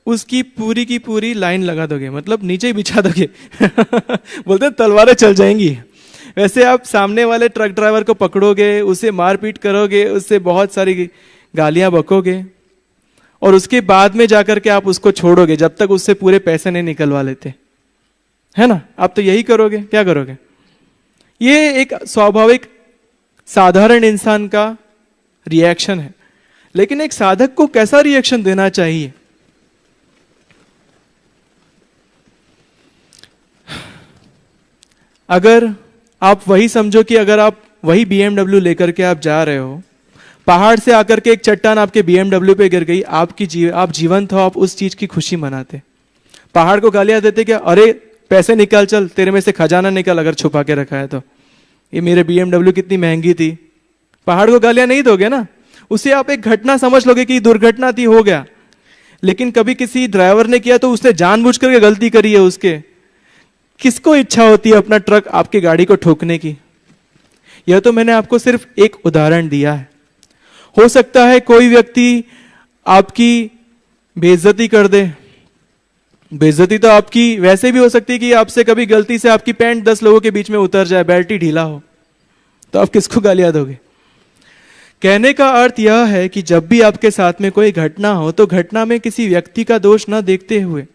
उसकी पूरी की पूरी लाइन लगा दोगे, मतलब नीचे ही बिछा दोगे बोलते हैं तलवारें चल जाएंगी। वैसे आप सामने वाले ट्रक ड्राइवर को पकड़ोगे, उसे मारपीट करोगे, उससे बहुत सारी गालियां बकोगे और उसके बाद में जाकर के आप उसको छोड़ोगे जब तक उससे पूरे पैसे नहीं निकलवा लेते, है ना। आप तो यही करोगे, क्या करोगे? ये एक स्वाभाविक साधारण इंसान का रिएक्शन है। लेकिन एक साधक को कैसा रिएक्शन देना चाहिए? अगर आप वही समझो कि अगर आप वही BMW लेकर के आप जा रहे हो, पहाड़ से आकर के एक चट्टान आपके BMW पे गिर गई, आप जीवंत हो, आप उस चीज की खुशी मनाते। पहाड़ को गालियां देते क्या? अरे पैसे निकाल, चल तेरे में से खजाना निकाल अगर छुपा के रखा है तो। ये मेरे BMW कितनी महंगी थी। पहाड़ को गालियां नहीं दोगे ना, उसे आप एक घटना समझ लोगे कि दुर्घटना थी, हो गया। लेकिन कभी किसी ड्राइवर ने किया तो उसने जानबूझ करके गलती करी है उसके। किसको इच्छा होती है अपना ट्रक आपकी गाड़ी को ठोकने की? यह तो मैंने आपको सिर्फ एक उदाहरण दिया है। हो सकता है कोई व्यक्ति आपकी बेइज्जती कर दे। बेइज्जती तो आपकी वैसे भी हो सकती है कि आपसे कभी गलती से आपकी पैंट 10 लोगों के बीच में उतर जाए, बेल्ट ही ढीला हो, तो आप किसको गालियां दोगे? कहने का अर्थ यह है कि जब भी आपके साथ में कोई घटना हो तो घटना में किसी व्यक्ति का दोष ना देखते हुए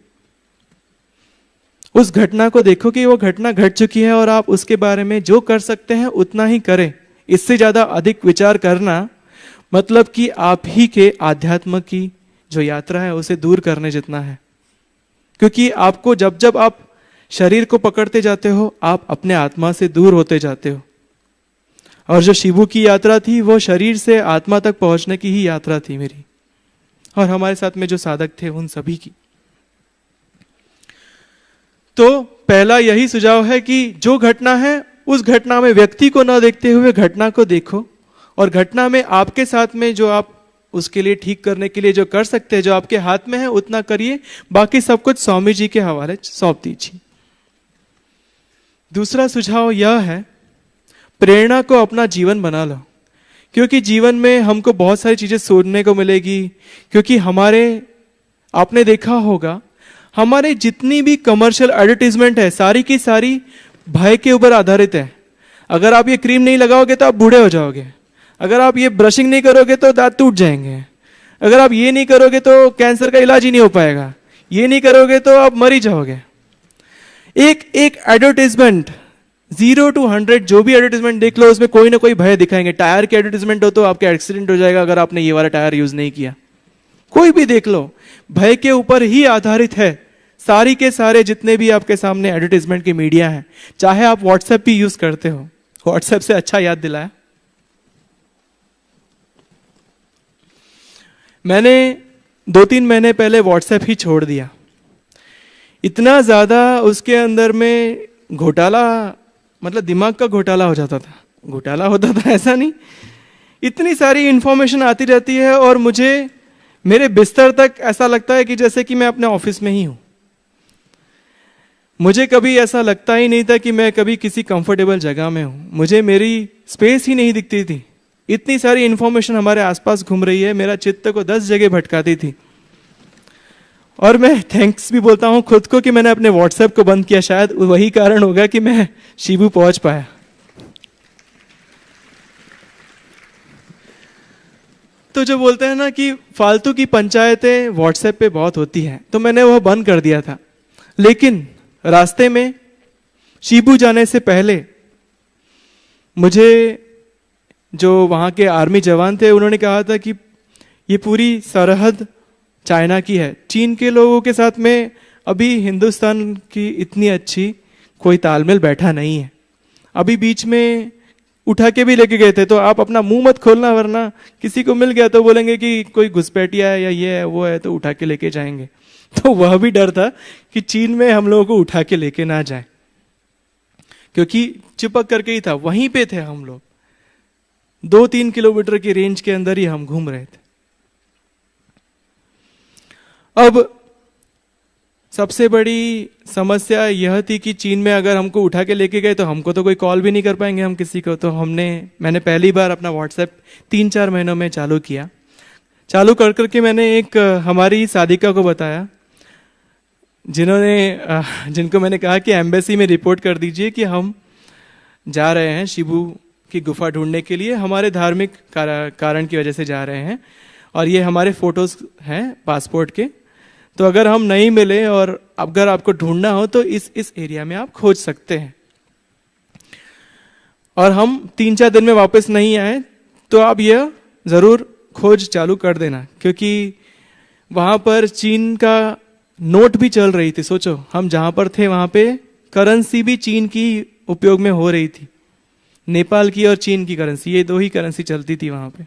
उस घटना को देखो कि वो घटना घट चुकी है और आप उसके बारे में जो कर सकते हैं उतना ही करें। इससे ज्यादा अधिक विचार करना मतलब कि आप ही के आध्यात्म की जो यात्रा है उसे दूर करने जितना है। क्योंकि आपको जब जब आप शरीर को पकड़ते जाते हो आप अपने आत्मा से दूर होते जाते हो। और जो शिबू की यात्रा थी वो शरीर से आत्मा तक पहुंचने की ही यात्रा थी मेरी और हमारे साथ में जो साधक थे उन सभी की। तो पहला यही सुझाव है कि जो घटना है उस घटना में व्यक्ति को न देखते हुए घटना को देखो और घटना में आपके साथ में जो आप उसके लिए ठीक करने के लिए जो कर सकते हैं, जो आपके हाथ में है उतना करिए, बाकी सब कुछ स्वामी जी के हवाले सौंप दीजिए। दूसरा सुझाव यह है, प्रेरणा को अपना जीवन बना लो। क्योंकि जीवन में हमको बहुत सारी चीजें सुनने को मिलेगी। क्योंकि आपने देखा होगा, हमारे जितनी भी कमर्शियल एडवर्टीजमेंट है सारी की सारी भय के ऊपर आधारित है। अगर आप ये क्रीम नहीं लगाओगे तो आप बूढ़े हो जाओगे, अगर आप ये ब्रशिंग नहीं करोगे तो दांत टूट जाएंगे, अगर आप ये नहीं करोगे तो कैंसर का इलाज ही नहीं हो पाएगा, ये नहीं करोगे तो आप मर ही जाओगे। एक एक एडवर्टीजमेंट 0 to 100 जो भी एडवर्टीजमेंट देख लो उसमें कोई ना कोई भय दिखाएंगे। टायर के एडवर्टीजमेंट हो तो आपका एक्सीडेंट हो जाएगा अगर आपने ये वाला टायर यूज नहीं किया। कोई भी देख लो, भय के ऊपर ही आधारित है सारी के सारे जितने भी आपके सामने एडवर्टीजमेंट की मीडिया है। चाहे आप व्हाट्सएप भी यूज करते हो, व्हाट्सएप से अच्छा याद दिलाया, मैंने 2-3 महीने पहले व्हाट्सएप ही छोड़ दिया। इतना ज्यादा उसके अंदर में घोटाला, मतलब दिमाग का घोटाला हो जाता था। घोटाला होता था ऐसा नहीं, इतनी सारी इंफॉर्मेशन आती रहती है और मुझे मेरे बिस्तर तक ऐसा लगता है कि जैसे कि मैं अपने ऑफिस में ही हूं। मुझे कभी ऐसा लगता ही नहीं था कि मैं कभी किसी कंफर्टेबल जगह में हूं। मुझे मेरी स्पेस ही नहीं दिखती थी, इतनी सारी इंफॉर्मेशन हमारे आसपास घूम रही है, मेरा चित्त को 10 जगह भटकाती थी। और मैं थैंक्स भी बोलता हूं खुद को कि मैंने अपने व्हाट्सएप को बंद किया। शायद वही कारण होगा कि मैं शिबू पहुंच पाया। तो जो बोलते हैं ना कि फालतू की पंचायतें व्हाट्सएप पे बहुत होती हैं, तो मैंने वह बंद कर दिया था। लेकिन रास्ते में शिबू जाने से पहले मुझे जो वहां के आर्मी जवान थे उन्होंने कहा था कि ये पूरी सरहद चाइना की है। चीन के लोगों के साथ में अभी हिंदुस्तान की इतनी अच्छी कोई तालमेल बैठा नहीं है। अभी बीच में उठा के भी लेके गए थे, तो आप अपना मुंह मत खोलना, वरना किसी को मिल गया तो बोलेंगे कि कोई घुसपैठिया है या ये है वो है, तो उठा के लेके जाएंगे। तो वह भी डर था कि चीन में हम लोगों को उठा के लेके ना जाए, क्योंकि चिपक करके ही था, वहीं पे थे हम लोग। 2-3 किलोमीटर की रेंज के अंदर ही हम घूम रहे थे। अब सबसे बड़ी समस्या यह थी कि चीन में अगर हमको उठा के लेके गए तो हमको तो कोई कॉल भी नहीं कर पाएंगे हम किसी को। तो मैंने पहली बार अपना व्हाट्सएप 3-4 महीनों में चालू किया। चालू कर करके मैंने एक हमारी साधिका को बताया, जिनको मैंने कहा कि एम्बेसी में रिपोर्ट कर दीजिए कि हम जा रहे हैं शिबू की गुफा ढूंढने के लिए, हमारे धार्मिक कारण की वजह से जा रहे हैं, और ये हमारे फोटोज हैं पासपोर्ट के, तो अगर हम नहीं मिले और अगर आपको ढूंढना हो तो इस एरिया में आप खोज सकते हैं। और हम 3-4 दिन में वापस नहीं आए तो आप यह जरूर खोज चालू कर देना, क्योंकि वहां पर चीन का नोट भी चल रही थी। सोचो, हम जहां पर थे वहां पे करेंसी भी चीन की उपयोग में हो रही थी। नेपाल की और चीन की करेंसी, ये 2 ही करेंसी चलती थी वहां पे।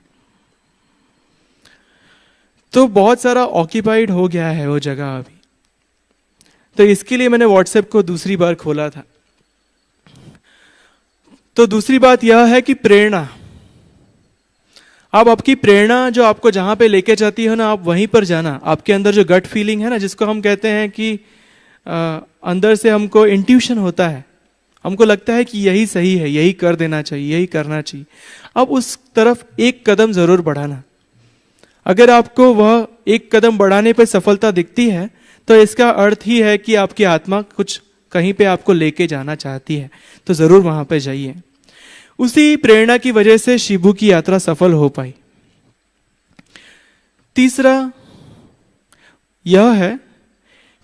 तो बहुत सारा ऑक्यूपाइड हो गया है वो जगह अभी। तो इसके लिए मैंने व्हाट्सएप को दूसरी बार खोला था। तो दूसरी बात यह है कि प्रेरणा, आप आपकी प्रेरणा जो आपको जहां पे लेके जाती है ना, आप वहीं पर जाना। आपके अंदर जो गट फीलिंग है ना, जिसको हम कहते हैं कि अंदर से हमको इंट्यूशन होता है, हमको लगता है कि यही सही है, यही कर देना चाहिए, यही करना चाहिए, अब उस तरफ एक कदम जरूर बढ़ाना। अगर आपको वह एक कदम बढ़ाने पर सफलता दिखती है तो इसका अर्थ ही है कि आपकी आत्मा कुछ कहीं पे आपको लेके जाना चाहती है, तो जरूर वहां पे जाइए। उसी प्रेरणा की वजह से शिबू की यात्रा सफल हो पाई। तीसरा यह है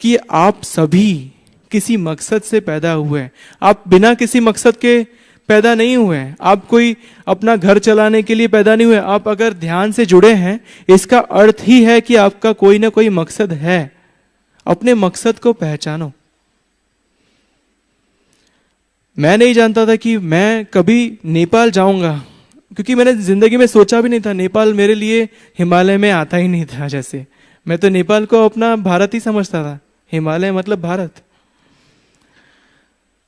कि आप सभी किसी मकसद से पैदा हुए हैं। आप बिना किसी मकसद के पैदा नहीं हुए हैं। आप कोई अपना घर चलाने के लिए पैदा नहीं हुए। आप अगर ध्यान से जुड़े हैं, इसका अर्थ ही है कि आपका कोई ना कोई मकसद है। अपने मकसद को पहचानो। मैं नहीं जानता था कि मैं कभी नेपाल जाऊंगा, क्योंकि मैंने जिंदगी में सोचा भी नहीं था। नेपाल मेरे लिए हिमालय में आता ही नहीं था। जैसे मैं तो नेपाल को अपना भारत ही समझता था, हिमालय मतलब भारत।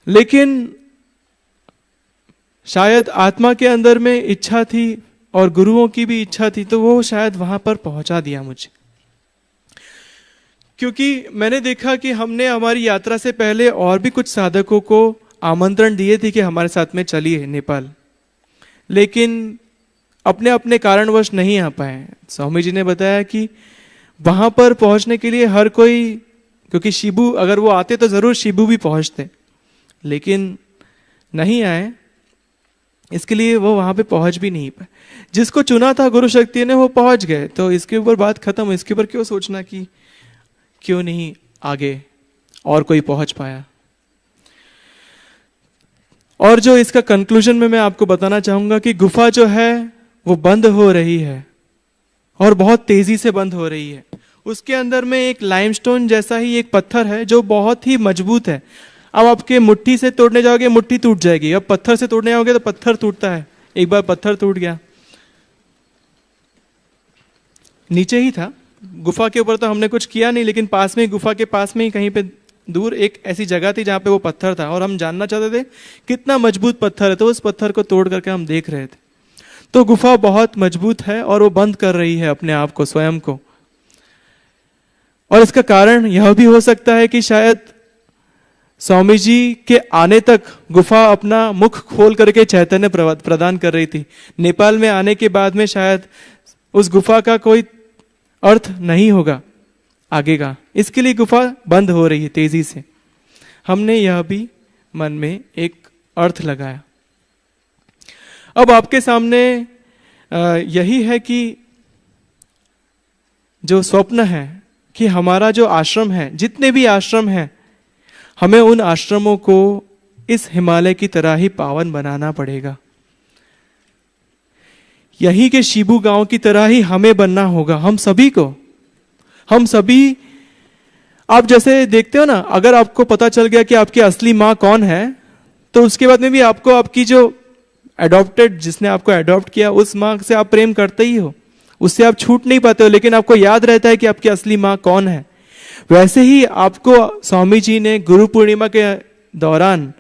लेकिन शायद आत्मा के अंदर में इच्छा थी और गुरुओं की भी इच्छा थी, तो वो शायद वहां पर पहुंचा दिया मुझे। क्योंकि मैंने देखा कि हमने हमारी यात्रा से पहले और भी कुछ साधकों को आमंत्रण दिए थे कि हमारे साथ में चलिए नेपाल, लेकिन अपने अपने कारणवश नहीं आ पाए। स्वामी जी ने बताया कि वहां पर पहुंचने के लिए हर कोई, क्योंकि शिबू अगर वो आते तो जरूर शिबू भी पहुंचते, लेकिन नहीं आए, इसके लिए वो वहां पे पहुंच भी नहीं पाए। जिसको चुना था गुरु शक्ति ने वो पहुंच गए, तो इसके ऊपर बात खत्म। इसके ऊपर क्यों सोचना कि क्यों नहीं आगे और कोई पहुंच पाया। और जो इसका कंक्लूजन में मैं आपको बताना चाहूंगा कि गुफा जो है वो बंद हो रही है और बहुत तेजी से बंद हो रही है। उसके अंदर में एक लाइमस्टोन जैसा ही एक पत्थर है जो बहुत ही मजबूत है। अब आपके मुट्ठी से तोड़ने जाओगे मुट्ठी टूट जाएगी, अब पत्थर से तोड़ने जाओगे तो पत्थर टूटता है। एक बार पत्थर टूट गया, नीचे ही था गुफा के ऊपर, तो हमने कुछ किया नहीं, लेकिन पास में ही, गुफा के पास में ही कहीं पे दूर एक ऐसी जगह थी जहां पे वो पत्थर था और हम जानना चाहते थे कितना मजबूत पत्थर है, तो उस पत्थर को तोड़ करके हम देख रहे थे। तो गुफा बहुत मजबूत है और वो बंद कर रही है अपने आप को, स्वयं को। और इसका कारण यह भी हो सकता है कि शायद स्वामी जी के आने तक गुफा अपना मुख खोल करके चैतन्य प्रदान कर रही थी। नेपाल में आने के बाद में शायद उस गुफा का कोई अर्थ नहीं होगा आगे का, इसके लिए गुफा बंद हो रही है तेजी से। हमने यह भी मन में एक अर्थ लगाया। अब आपके सामने यही है कि जो स्वप्न है कि हमारा जो आश्रम है, जितने भी आश्रम हैं, हमें उन आश्रमों को इस हिमालय की तरह ही पावन बनाना पड़ेगा। यही के शिबू गांव की तरह ही हमें बनना होगा, हम सभी को। हम सभी, आप जैसे देखते हो ना, अगर आपको पता चल गया कि आपकी असली माँ कौन है, तो उसके बाद में भी आपको आपकी जो एडॉप्टेड, जिसने आपको एडॉप्ट किया, उस माँ से आप प्रेम करते ही हो, उससे आप छूट नहीं पाते हो, लेकिन आपको याद रहता है कि आपकी असली माँ कौन है। वैसे ही आपको स्वामी जी ने गुरु पूर्णिमा के दौरान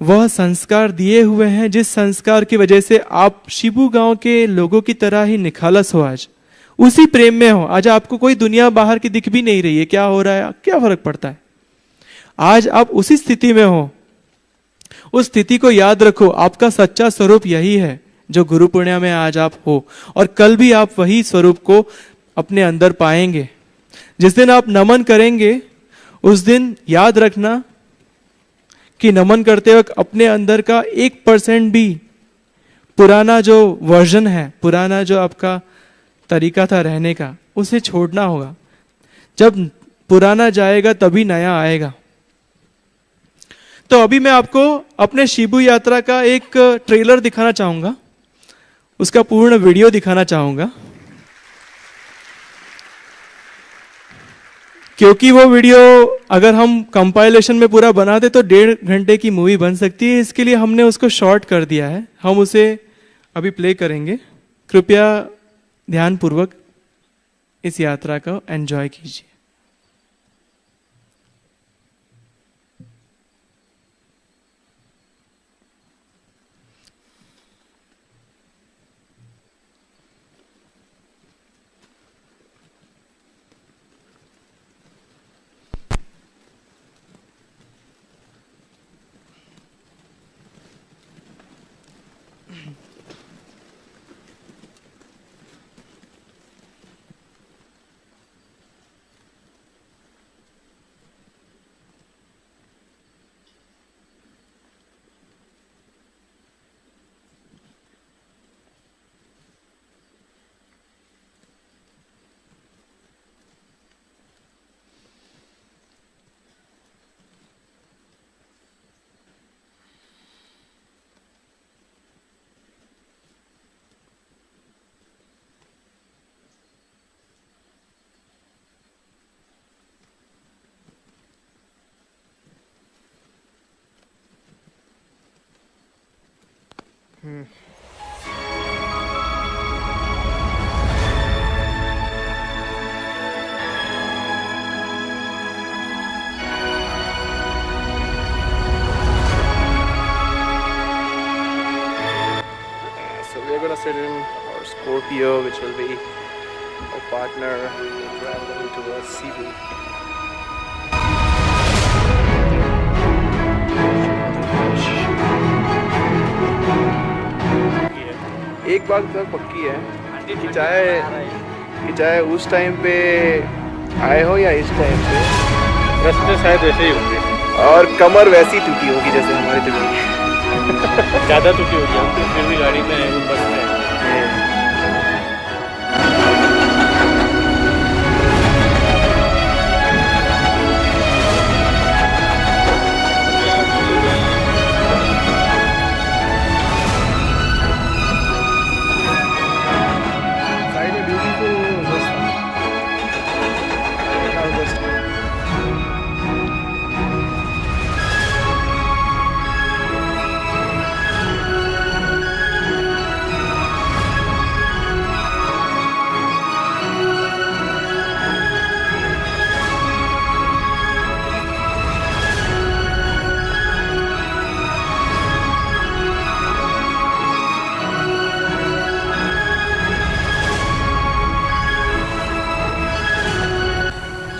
वह संस्कार दिए हुए हैं, जिस संस्कार की वजह से आप शिबू गांव के लोगों की तरह ही निखालस हो। आज उसी प्रेम में हो। आज आपको कोई दुनिया बाहर की दिख भी नहीं रही है, क्या हो रहा है, क्या फर्क पड़ता है। आज आप उसी स्थिति में हो। उस स्थिति को याद रखो, आपका सच्चा स्वरूप यही है जो गुरु पूर्णिमा में आज आप हो, और कल भी आप वही स्वरूप को अपने अंदर पाएंगे। जिस दिन आप नमन करेंगे उस दिन याद रखना कि नमन करते वक्त अपने अंदर का 1% भी पुराना जो वर्जन है, पुराना जो आपका तरीका था रहने का, उसे छोड़ना होगा। जब पुराना जाएगा तभी नया आएगा। तो अभी मैं आपको अपने शिबू यात्रा का एक ट्रेलर दिखाना चाहूंगा, उसका पूर्ण वीडियो दिखाना चाहूंगा, क्योंकि वो वीडियो अगर हम कंपाइलेशन में पूरा बनाते तो 1.5 घंटे की मूवी बन सकती है। इसके लिए हमने उसको शॉर्ट कर दिया है। हम उसे अभी प्ले करेंगे। कृपया ध्यानपूर्वक इस यात्रा को एंजॉय कीजिए। So we're gonna sit in our Scorpio, which will be our partner traveling towards Cebu. एक बात तो पक्की है कि चाहे उस टाइम पे आए हो या इस टाइम पे, रास्ते शायद वैसे ही होंगे, और कमर वैसी टूटी होगी जैसे हमारी टूटी। ज़्यादा टूटी हो गया फिर भी गाड़ी में बस में। साइड में ब्यूटीफुल बस था।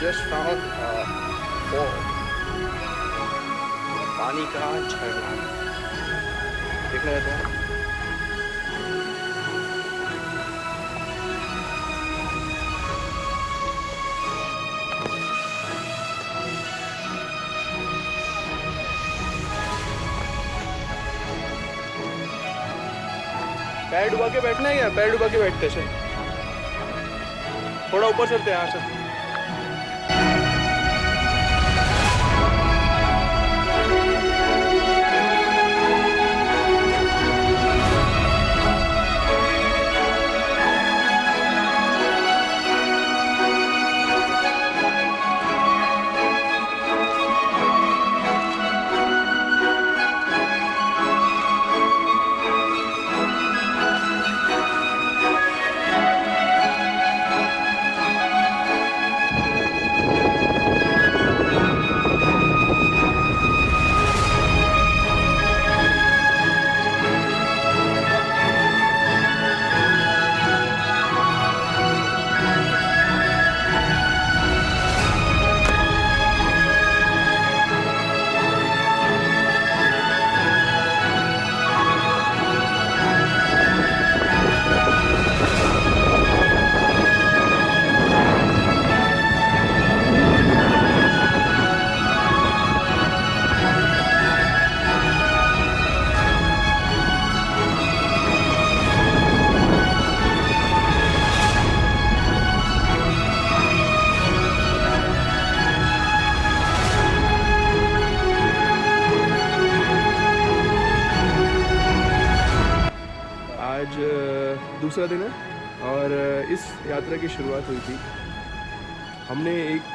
Just found fall. पानी का झरना देखना रहता है। पैर डुबा के बैठना है क्या? पैर डुबा के बैठते हैं, थोड़ा ऊपर चलते हैं यहाँ से। आज दूसरा दिन है और इस यात्रा की शुरुआत हुई थी। हमने एक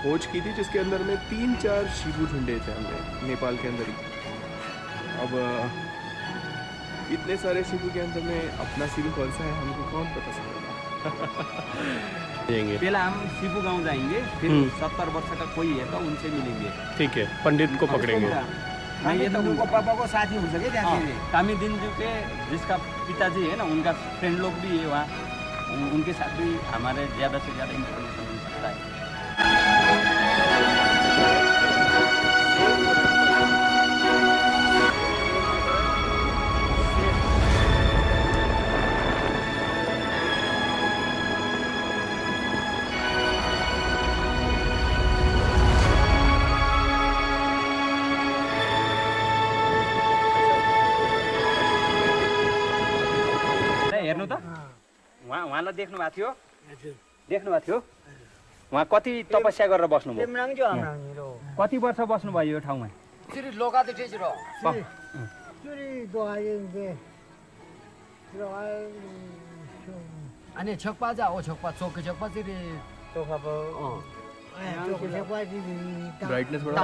खोज की थी जिसके अंदर में 3-4 शिबू ढूंढे थे हमने नेपाल के अंदर ही। अब इतने सारे शिबू के अंदर में अपना शिबू कौन सा है हमको कौन बता सकता है। पहले हम शिबू गांव जाएंगे, फिर 70 वर्ष का कोई है तो उनसे मिलेंगे। ठीक है, पंडित को पकड़ेंगे। नहीं, ये तो उनको पापा को साथी हो सके हाँ, कामी दिनजू के जिसका पिताजी है ना, उनका फ्रेंड लोग भी है वहाँ, उनके साथ भी हमारे ज़्यादा से ज़्यादा इंफॉर्मेशन मिल सकता है। हेर्नु त उहाँलाई देख्नु भएको थियो उहाँ कति तपस्या गरेर बस्नुभयो, कति वर्ष बस्नुभयो यो ठाउँमा? अनि छक्पा जा ओ छक्पा चौक छक्पा चाहिँ ब्राइटनेस बड़ा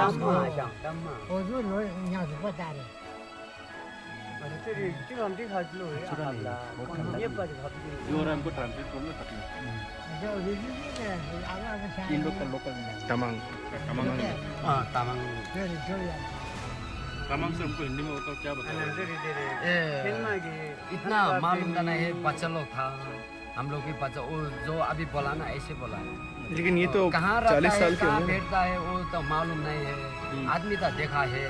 हमको ट्रांसलेट करना सकते इन लोग का लोकल तमांग तमांग से हमको हिंदी में होता क्या बताया? इतना मालूम था नहीं है, बच्चा लोग था हम लोग के बच्चा, वो जो अभी बोला ना ऐसे बोला, लेकिन ये तो कहाँ 40 साल के कहाँ होंगे। बैठता है वो तो मालूम नहीं है, आदमी तो देखा है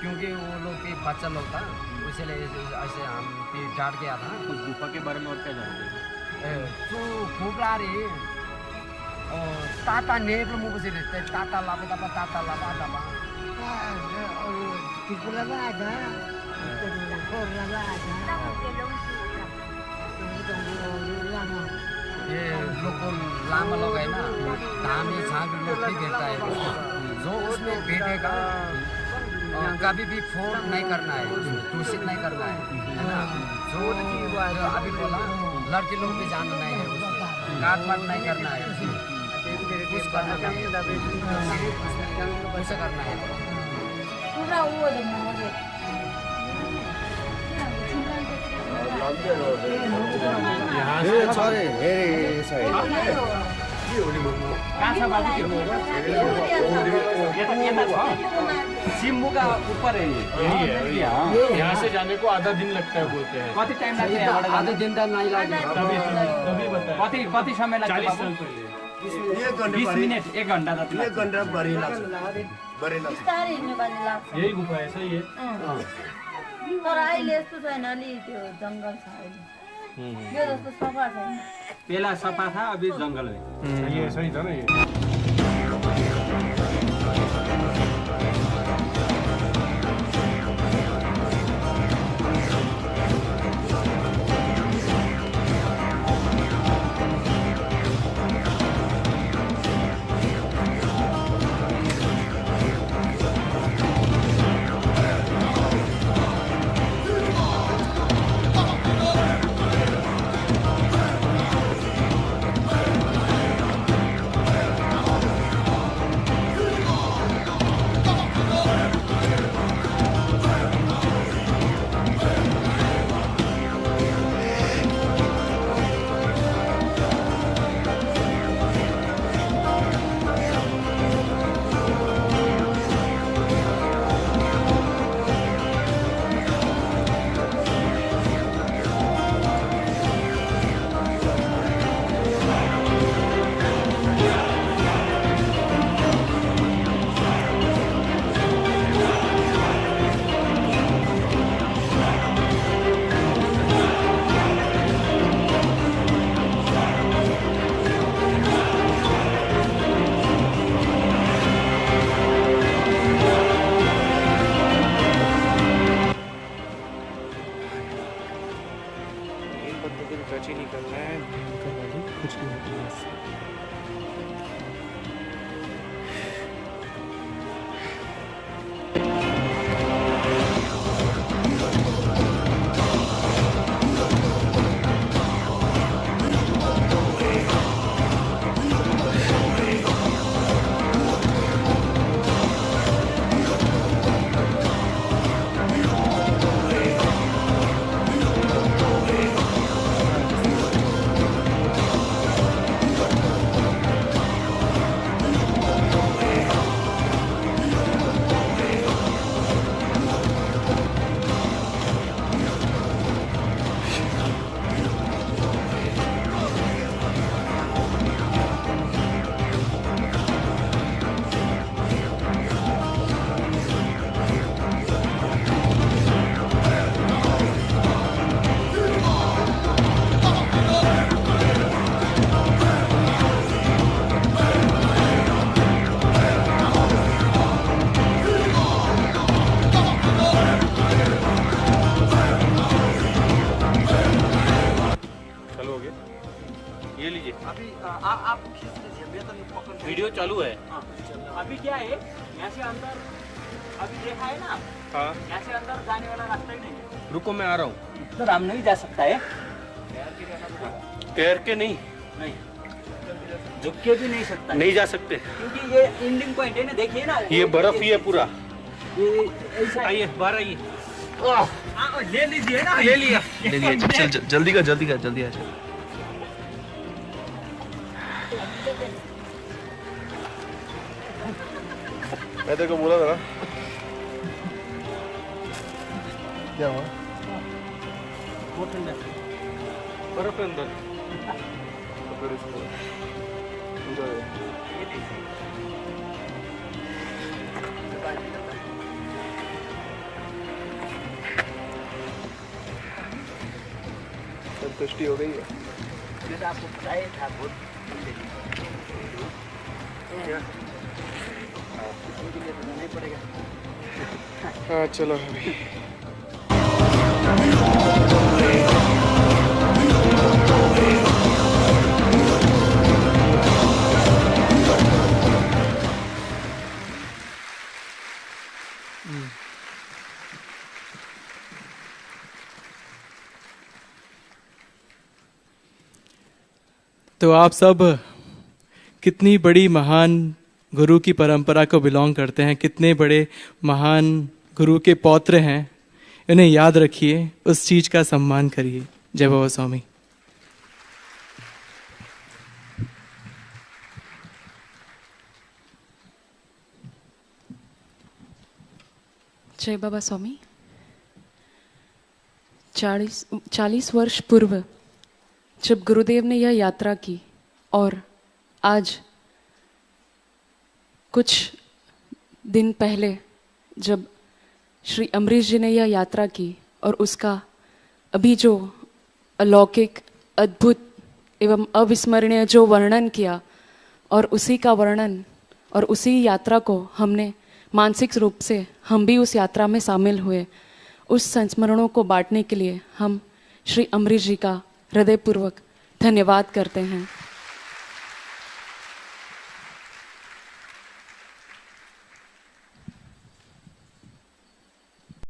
क्योंकि वो लोग के बच्चा लोग था, इसलिए ऐसे हम भी डांट गया था। उस गुफा के बारे में और क्या जानते हैं? तो खोपड़ा रे ताता nap lo mo kasi rin tata laba daba ये लोग को लामा लोग है ना, धामी झांक लोग भी भेजता है, जो उसमें भेटेगा कभी भी फोन नहीं करना है, दूषित नहीं करना है ना। जो अभी बोला लड़के लोग भी जानना नहीं है, काट पाट नहीं करना है, कुछ करना नहीं है, कुछ करना है। यहाँ से सिम्बू का ऊपर है ये। यही है। यहाँ से जाने को आधा दिन लगता है बोलते हैं। कति टाइम लगता है? आधे दिन तक नहीं लगेगा। तभी बताया। कति समय लगता है? 40 साल पहले। 20 मिनट 1 घंटा जति लाग्छ। बिस्तारै हिँड्नु बानी लाग्छ। यही गुफा है, सही है। तर अहिले यस्तो छैन, अलि त्यो जङ्गल छ अहिले। यो जस्तो सफा छैन। पहिला सफा था, अभी जंगल है। ये सही था ना ये। आप खींच लीजिए, मैं तो नहीं पकड़। वीडियो चालू है। अभी क्या है, यहाँ से अंदर अभी देखा है ना, हाँ, यहाँ से अंदर जाने वाला रास्ता ही नहीं है। रुको मैं आ रहा हूँ। इधर हम नहीं जा सकता है, तैर के नहीं, नहीं झुक के भी नहीं सकता, नहीं जा सकते क्योंकि ये एंडिंग पॉइंट है ना, देखिए ना, ये बर्फ ही है पूरा। ये ऐसा आइए बाहर आइए। ले लीजिए ना, ले लिया, ले लिया। चल जल्दी कर जल्दी कर जल्दी आ। मैं तेरे को बोला था ना, क्या हुआ? बर्फ है अंदर। तो फिर इसको enjoy। संतुष्टि हो गई है? जैसे आपको पता ही था बहुत उनके लिए तो जाना ही पड़ेगा। हाँ चलो अभी। तो आप सब कितनी बड़ी महान गुरु की परंपरा को बिलोंग करते हैं, कितने बड़े महान गुरु के पौत्र हैं, इन्हें याद रखिए, उस चीज का सम्मान करिए। जय बाबा स्वामी। जय बाबा स्वामी। 40 वर्ष पूर्व जब गुरुदेव ने यह यात्रा की और आज कुछ दिन पहले जब श्री अमरीश जी ने यह यात्रा की और उसका अभी जो अलौकिक, अद्भुत एवं अविस्मरणीय जो वर्णन किया और उसी का वर्णन और उसी यात्रा को हमने मानसिक रूप से हम भी उस यात्रा में शामिल हुए, उस संस्मरणों को बांटने के लिए हम श्री अमरीश जी का हृदयपूर्वक धन्यवाद करते हैं।